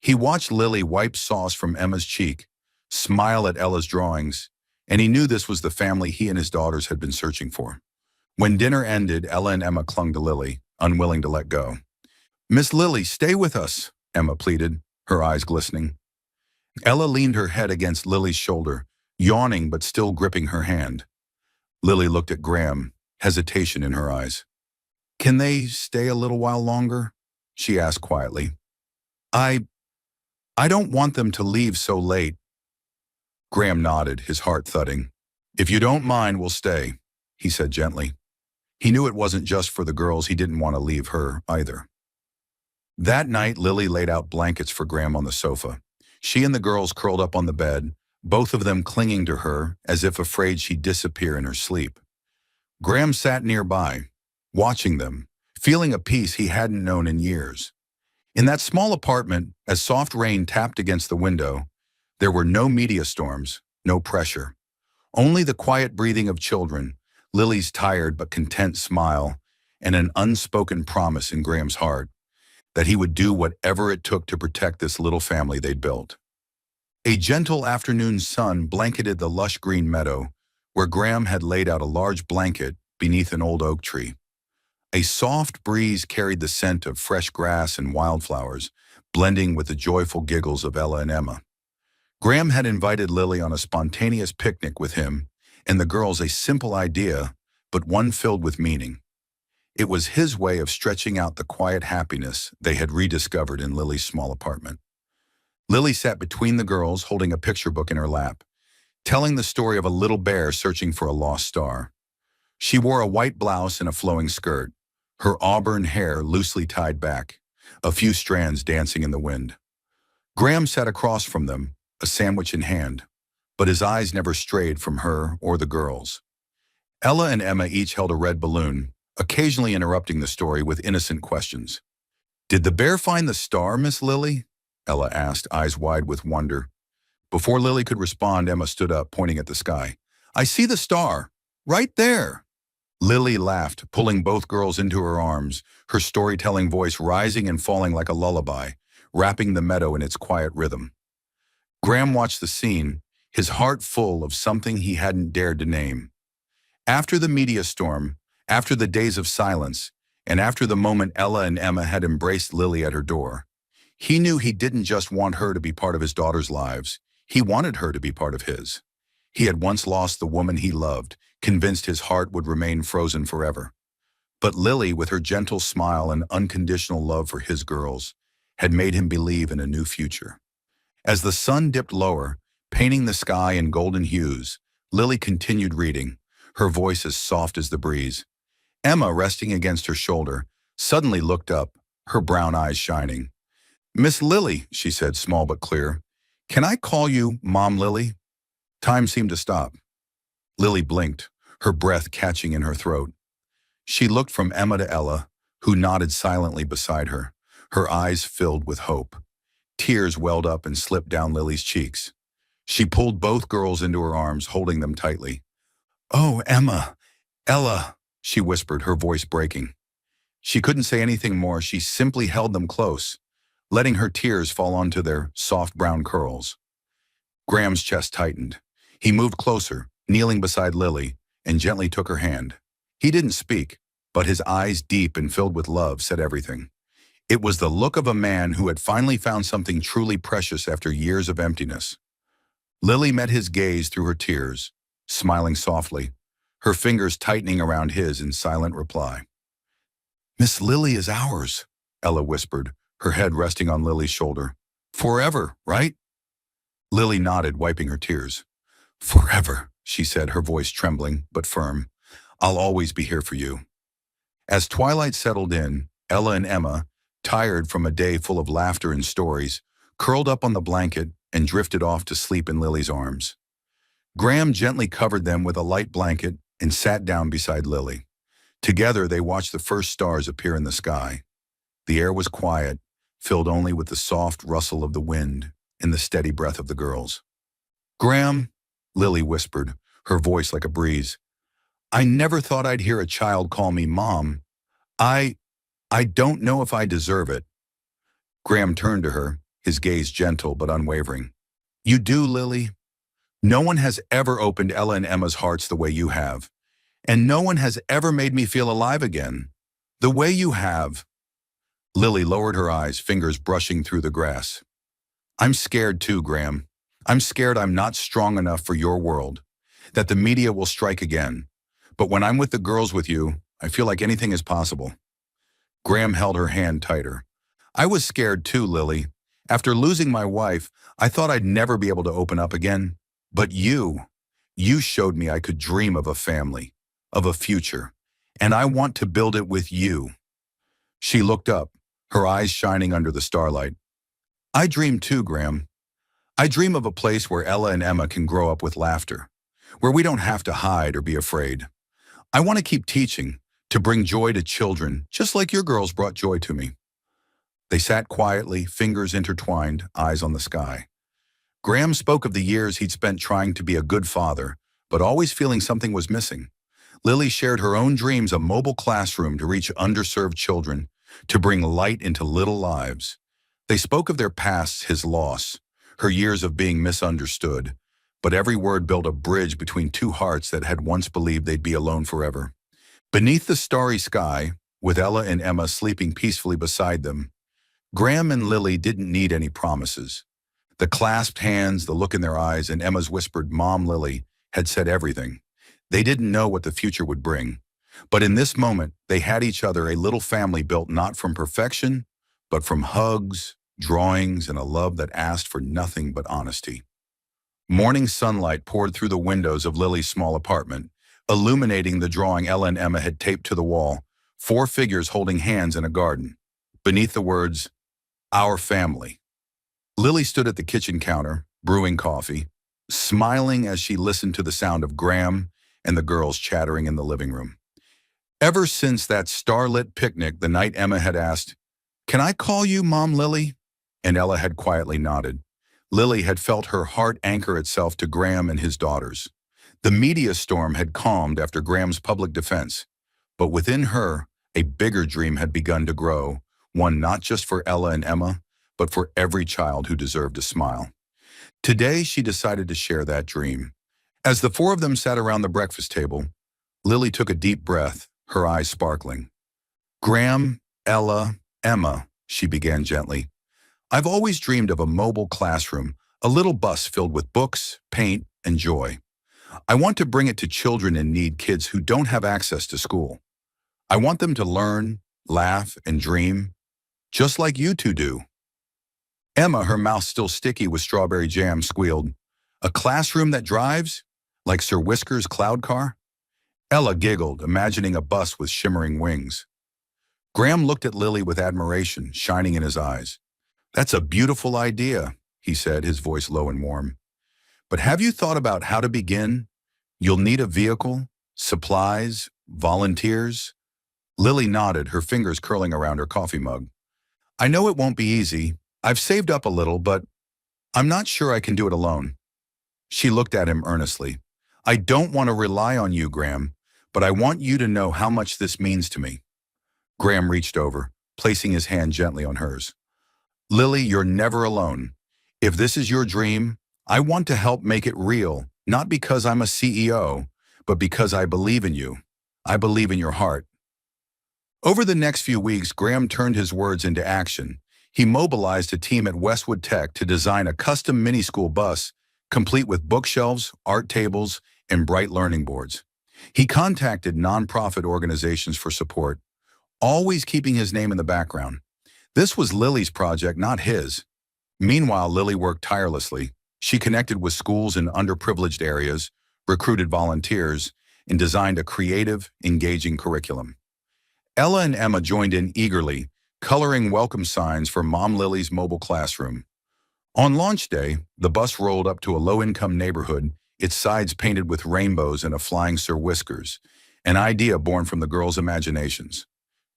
A: He watched Lily wipe sauce from Emma's cheek, smile at Ella's drawings, and he knew this was the family he and his daughters had been searching for. When dinner ended, Ella and Emma clung to Lily, unwilling to let go. "Miss Lily, stay with us," Emma pleaded, her eyes glistening. Ella leaned her head against Lily's shoulder, yawning but still gripping her hand. Lily looked at Graham, hesitation in her eyes. "Can they stay a little while longer?" she asked quietly. I don't want them to leave so late." Graham nodded, his heart thudding. "If you don't mind, we'll stay," he said gently. He knew it wasn't just for the girls. He didn't want to leave her either. That night, Lily laid out blankets for Graham on the sofa. She and the girls curled up on the bed, both of them clinging to her as if afraid she'd disappear in her sleep. Graham sat nearby, watching them, feeling a peace he hadn't known in years. In that small apartment, as soft rain tapped against the window, there were no media storms, no pressure. Only the quiet breathing of children, Lily's tired but content smile, and an unspoken promise in Graham's heart that he would do whatever it took to protect this little family they'd built. A gentle afternoon sun blanketed the lush green meadow, where Graham had laid out a large blanket beneath an old oak tree. A soft breeze carried the scent of fresh grass and wildflowers, blending with the joyful giggles of Ella and Emma. Graham had invited Lily on a spontaneous picnic with him, and the girls a simple idea, but one filled with meaning. It was his way of stretching out the quiet happiness they had rediscovered in Lily's small apartment. Lily sat between the girls, holding a picture book in her lap, telling the story of a little bear searching for a lost star. She wore a white blouse and a flowing skirt, her auburn hair loosely tied back, a few strands dancing in the wind. Graham sat across from them, a sandwich in hand, but his eyes never strayed from her or the girls. Ella and Emma each held a red balloon, occasionally interrupting the story with innocent questions. "Did the bear find the star, Miss Lily?" Ella asked, eyes wide with wonder. Before Lily could respond, Emma stood up, pointing at the sky. "I see the star, right there." Lily laughed, pulling both girls into her arms, her storytelling voice rising and falling like a lullaby, wrapping the meadow in its quiet rhythm. Graham watched the scene, his heart full of something he hadn't dared to name. After the media storm, after the days of silence, and after the moment Ella and Emma had embraced Lily at her door, he knew he didn't just want her to be part of his daughter's lives, he wanted her to be part of his. He had once lost the woman he loved, convinced his heart would remain frozen forever. But Lily, with her gentle smile and unconditional love for his girls, had made him believe in a new future. As the sun dipped lower, painting the sky in golden hues, Lily continued reading, her voice as soft as the breeze. Emma, resting against her shoulder, suddenly looked up, her brown eyes shining. "Miss Lily," she said, small but clear, "can I call you Mom Lily?" Time seemed to stop. Lily blinked, her breath catching in her throat. She looked from Emma to Ella, who nodded silently beside her, her eyes filled with hope. Tears welled up and slipped down Lily's cheeks. She pulled both girls into her arms, holding them tightly. "Oh, Emma, Ella," she whispered, her voice breaking. She couldn't say anything more. She simply held them close, letting her tears fall onto their soft brown curls. Graham's chest tightened. He moved closer, kneeling beside Lily, and gently took her hand. He didn't speak, but his eyes, deep and filled with love, said everything. It was the look of a man who had finally found something truly precious after years of emptiness. Lily met his gaze through her tears, smiling softly, her fingers tightening around his in silent reply. "Miss Lily is ours," Ella whispered, her head resting on Lily's shoulder. "Forever, right?" Lily nodded, wiping her tears. "Forever," she said, her voice trembling but firm. "I'll always be here for you." As twilight settled in, Ella and Emma, tired from a day full of laughter and stories, curled up on the blanket and drifted off to sleep in Lily's arms. Graham gently covered them with a light blanket and sat down beside Lily. Together, they watched the first stars appear in the sky. The air was quiet, filled only with the soft rustle of the wind and the steady breath of the girls. "Graham," Lily whispered, her voice like a breeze, "I never thought I'd hear a child call me Mom. I don't know if I deserve it." Graham turned to her, his gaze gentle but unwavering. "You do, Lily. No one has ever opened Ella and Emma's hearts the way you have. And no one has ever made me feel alive again. The way you have." Lily lowered her eyes, fingers brushing through the grass. "I'm scared too, Graham. I'm scared I'm not strong enough for your world, that the media will strike again. But when I'm with the girls with you, I feel like anything is possible." Graham held her hand tighter. "I was scared too, Lily. After losing my wife, I thought I'd never be able to open up again. But you showed me I could dream of a family, of a future. And I want to build it with you. She looked up, her eyes shining under the starlight. I dream too, Graham. I dream of a place where Ella and Emma can grow up with laughter, where we don't have to hide or be afraid. I want to keep teaching, to bring joy to children, just like your girls brought joy to me. They sat quietly, fingers intertwined, eyes on the sky. Graham spoke of the years he'd spent trying to be a good father, but always feeling something was missing. Lily shared her own dreams, a mobile classroom to reach underserved children, to bring light into little lives. They spoke of their pasts, his loss, her years of being misunderstood, but every word built a bridge between two hearts that had once believed they'd be alone forever. Beneath the starry sky, with Ella and Emma sleeping peacefully beside them, Graham and Lily didn't need any promises. The clasped hands, the look in their eyes, and Emma's whispered, "Mom, Lily," had said everything. They didn't know what the future would bring. But in this moment, they had each other, a little family built not from perfection, but from hugs, drawings, and a love that asked for nothing but honesty. Morning sunlight poured through the windows of Lily's small apartment, illuminating the drawing Ella and Emma had taped to the wall, four figures holding hands in a garden. Beneath the words, "Our family." Lily stood at the kitchen counter, brewing coffee, smiling as she listened to the sound of Graham and the girls chattering in the living room. Ever since that starlit picnic the night Emma had asked, "Can I call you Mom, Lily?" and Ella had quietly nodded, Lily had felt her heart anchor itself to Graham and his daughters. The media storm had calmed after Graham's public defense, but within her, a bigger dream had begun to grow, one not just for Ella and Emma, but for every child who deserved a smile. Today, she decided to share that dream. As the four of them sat around the breakfast table, Lily took a deep breath, her eyes sparkling. "Graham, Ella, Emma," she began gently. "I've always dreamed of a mobile classroom, a little bus filled with books, paint, and joy. I want to bring it to children in need, kids who don't have access to school. I want them to learn, laugh, and dream, just like you two do." Emma, her mouth still sticky with strawberry jam, squealed, "A classroom that drives? Like Sir Whisker's cloud car?" Ella giggled, imagining a bus with shimmering wings. Graham looked at Lily with admiration, shining in his eyes. "That's a beautiful idea," he said, his voice low and warm. "But have you thought about how to begin? You'll need a vehicle, supplies, volunteers." Lily nodded, her fingers curling around her coffee mug. "I know it won't be easy. I've saved up a little, but I'm not sure I can do it alone." She looked at him earnestly. "I don't want to rely on you, Graham, but I want you to know how much this means to me." Graham reached over, placing his hand gently on hers. "Lily, you're never alone. If this is your dream, I want to help make it real, not because I'm a CEO, but because I believe in you. I believe in your heart." Over the next few weeks, Graham turned his words into action. He mobilized a team at Westwood Tech to design a custom mini-school bus, complete with bookshelves, art tables, and bright learning boards. He contacted nonprofit organizations for support, always keeping his name in the background. This was Lily's project, not his. Meanwhile, Lily worked tirelessly. She connected with schools in underprivileged areas, recruited volunteers, and designed a creative, engaging curriculum. Ella and Emma joined in eagerly, coloring welcome signs for Mom Lily's mobile classroom. On launch day, the bus rolled up to a low-income neighborhood, its sides painted with rainbows and a flying Sir Whiskers, an idea born from the girls' imaginations.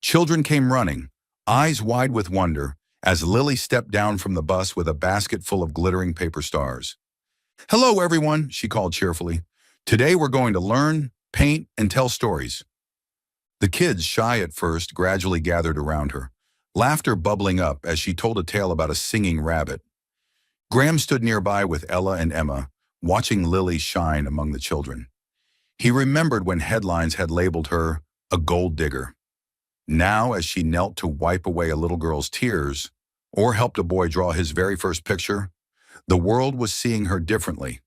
A: Children came running, eyes wide with wonder, as Lily stepped down from the bus with a basket full of glittering paper stars. "Hello, everyone," she called cheerfully. "Today we're going to learn, paint, and tell stories." The kids, shy at first, gradually gathered around her, laughter bubbling up as she told a tale about a singing rabbit. Graham stood nearby with Ella and Emma, watching Lily shine among the children. He remembered when headlines had labeled her a gold digger. Now, as she knelt to wipe away a little girl's tears, or helped a boy draw his very first picture, the world was seeing her differently.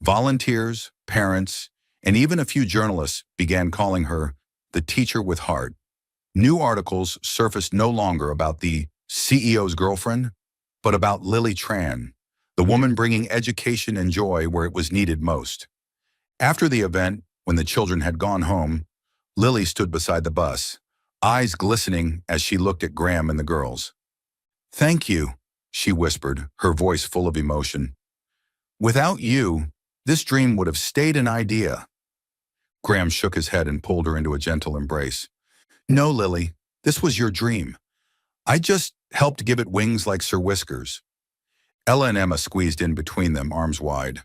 A: Volunteers, parents, and even a few journalists began calling her the teacher with heart. New articles surfaced no longer about the CEO's girlfriend, but about Lily Tran, the woman bringing education and joy where it was needed most. After the event, when the children had gone home, Lily stood beside the bus, eyes glistening as she looked at Graham and the girls. "Thank you," she whispered, her voice full of emotion. "Without you, this dream would have stayed an idea." Graham shook his head and pulled her into a gentle embrace. "No, Lily, this was your dream. I just helped give it wings like Sir Whiskers." Ella and Emma squeezed in between them, arms wide.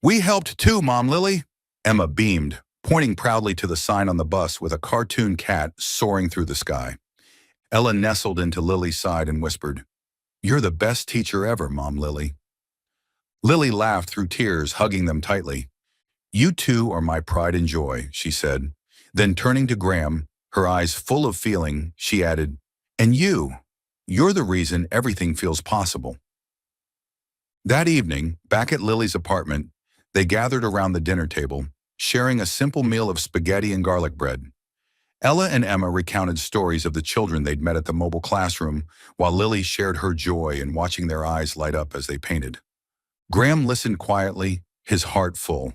A: "We helped too, Mom Lily." Emma beamed, pointing proudly to the sign on the bus with a cartoon cat soaring through the sky. Ella nestled into Lily's side and whispered, "You're the best teacher ever, Mom Lily." Lily laughed through tears, hugging them tightly. "You two are my pride and joy," she said. Then turning to Graham, her eyes full of feeling, she added, "And you're the reason everything feels possible." That evening, back at Lily's apartment, they gathered around the dinner table, sharing a simple meal of spaghetti and garlic bread. Ella and Emma recounted stories of the children they'd met at the mobile classroom, while Lily shared her joy in watching their eyes light up as they painted. Graham listened quietly, his heart full.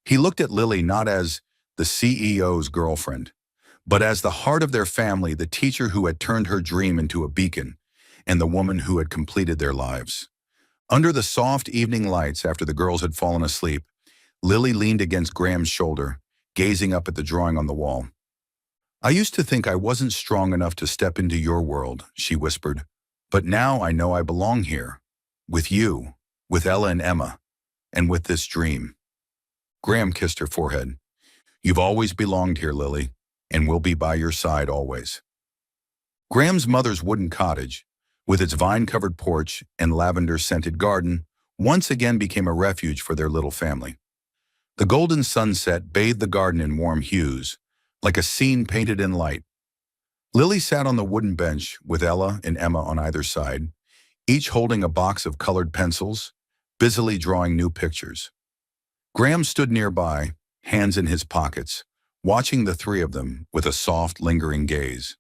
A: He looked at Lily not as the CEO's girlfriend, but as the heart of their family, the teacher who had turned her dream into a beacon, and the woman who had completed their lives. Under the soft evening lights after the girls had fallen asleep, Lily leaned against Graham's shoulder, gazing up at the drawing on the wall. "I used to think I wasn't strong enough to step into your world," she whispered. "But now I know I belong here. With you, with Ella and Emma, and with this dream." Graham kissed her forehead. "You've always belonged here, Lily, and we'll be by your side always." Graham's mother's wooden cottage, with its vine-covered porch and lavender-scented garden, once again became a refuge for their little family. The golden sunset bathed the garden in warm hues, like a scene painted in light. Lily sat on the wooden bench with Ella and Emma on either side, each holding a box of colored pencils, busily drawing new pictures. Graham stood nearby, hands in his pockets, watching the three of them with a soft, lingering gaze.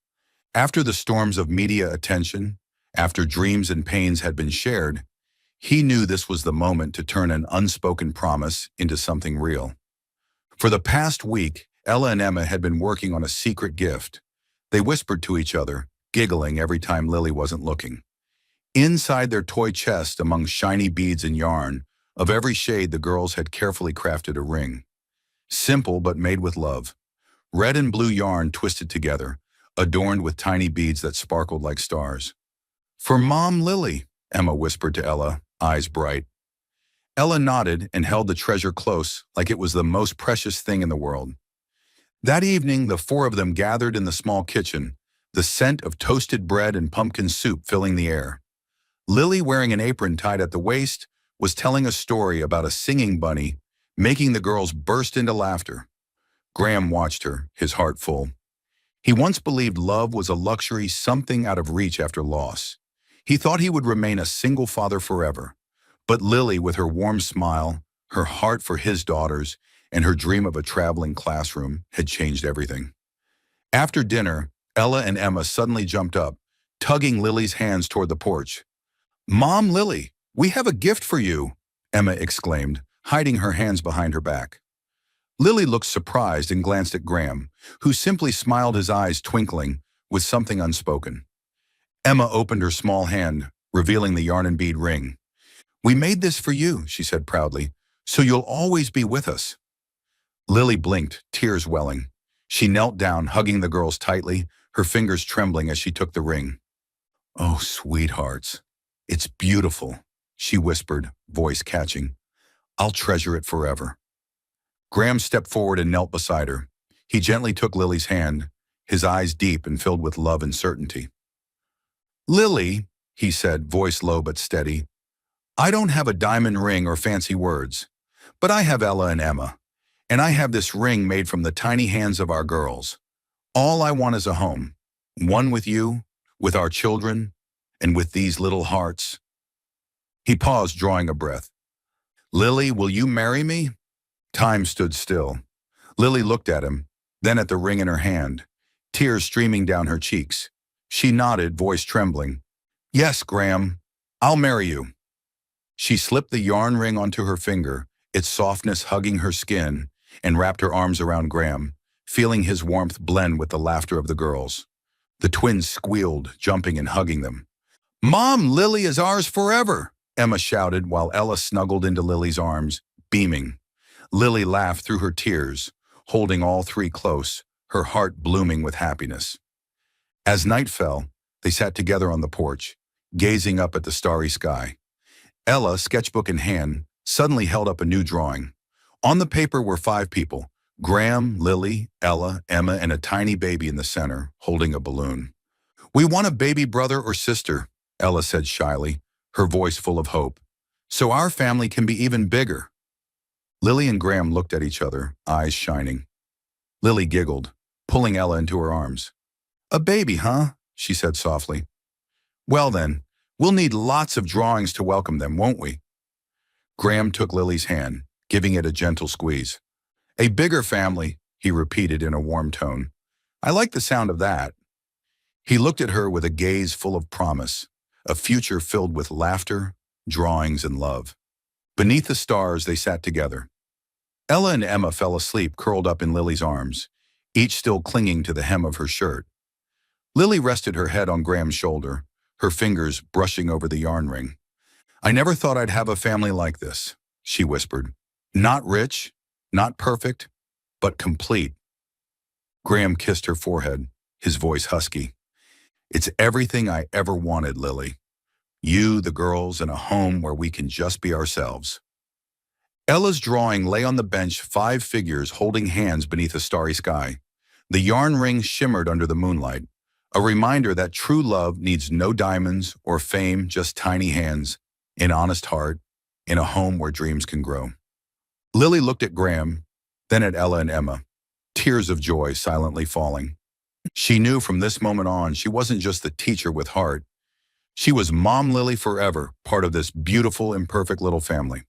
A: After the storms of media attention, after dreams and pains had been shared, he knew this was the moment to turn an unspoken promise into something real. For the past week, Ella and Emma had been working on a secret gift. They whispered to each other, giggling every time Lily wasn't looking. Inside their toy chest, among shiny beads and yarn, of every shade the girls had carefully crafted a ring. Simple but made with love. Red and blue yarn twisted together, adorned with tiny beads that sparkled like stars. "For Mom Lily," Emma whispered to Ella, eyes bright. Ella nodded and held the treasure close like it was the most precious thing in the world. That evening, the four of them gathered in the small kitchen, the scent of toasted bread and pumpkin soup filling the air. Lily, wearing an apron tied at the waist, was telling a story about a singing bunny, making the girls burst into laughter. Graham watched her, his heart full. He once believed love was a luxury, something out of reach after loss. He thought he would remain a single father forever. But Lily, with her warm smile, her heart for his daughters, and her dream of a traveling classroom, had changed everything. After dinner, Ella and Emma suddenly jumped up, tugging Lily's hands toward the porch. "Mom Lily, we have a gift for you," Emma exclaimed, hiding her hands behind her back. Lily looked surprised and glanced at Graham, who simply smiled, his eyes twinkling with something unspoken. Emma opened her small hand, revealing the yarn and bead ring. "We made this for you," she said proudly, "so you'll always be with us." Lily blinked, tears welling. She knelt down, hugging the girls tightly, her fingers trembling as she took the ring. "Oh, sweethearts, it's beautiful," she whispered, voice catching. "I'll treasure it forever." Graham stepped forward and knelt beside her. He gently took Lily's hand, his eyes deep and filled with love and certainty. "Lily," he said, voice low but steady, "I don't have a diamond ring or fancy words, but I have Ella and Emma, and I have this ring made from the tiny hands of our girls. All I want is a home, one with you, with our children, and with these little hearts." He paused, drawing a breath. "Lily, will you marry me?" Time stood still. Lily looked at him, then at the ring in her hand, tears streaming down her cheeks. She nodded, voice trembling. "Yes, Graham, I'll marry you." She slipped the yarn ring onto her finger, its softness hugging her skin, and wrapped her arms around Graham, feeling his warmth blend with the laughter of the girls. The twins squealed, jumping and hugging them. "Mom, Lily is ours forever," Emma shouted while Ella snuggled into Lily's arms, beaming. Lily laughed through her tears, holding all three close, her heart blooming with happiness. As night fell, they sat together on the porch, gazing up at the starry sky. Ella, sketchbook in hand, suddenly held up a new drawing. On the paper were 5 people: Graham, Lily, Ella, Emma, and a tiny baby in the center, holding a balloon. "We want a baby brother or sister," Ella said shyly, her voice full of hope, "so our family can be even bigger." Lily and Graham looked at each other, eyes shining. Lily giggled, pulling Ella into her arms. "A baby, huh?" she said softly. "Well then, we'll need lots of drawings to welcome them, won't we?" Graham took Lily's hand, giving it a gentle squeeze. "A bigger family," he repeated in a warm tone. "I like the sound of that." He looked at her with a gaze full of promise, a future filled with laughter, drawings, and love. Beneath the stars, they sat together. Ella and Emma fell asleep curled up in Lily's arms, each still clinging to the hem of her shirt. Lily rested her head on Graham's shoulder, her fingers brushing over the yarn ring. "I never thought I'd have a family like this," she whispered. "Not rich, not perfect, but complete." Graham kissed her forehead, his voice husky. "It's everything I ever wanted, Lily. You, the girls, and a home where we can just be ourselves." Ella's drawing lay on the bench, 5 figures holding hands beneath a starry sky. The yarn ring shimmered under the moonlight, a reminder that true love needs no diamonds or fame, just tiny hands, an honest heart, in a home where dreams can grow. Lily looked at Graham, then at Ella and Emma, tears of joy silently falling. She knew from this moment on she wasn't just the teacher with heart. She was Mom Lily forever, part of this beautiful, imperfect little family.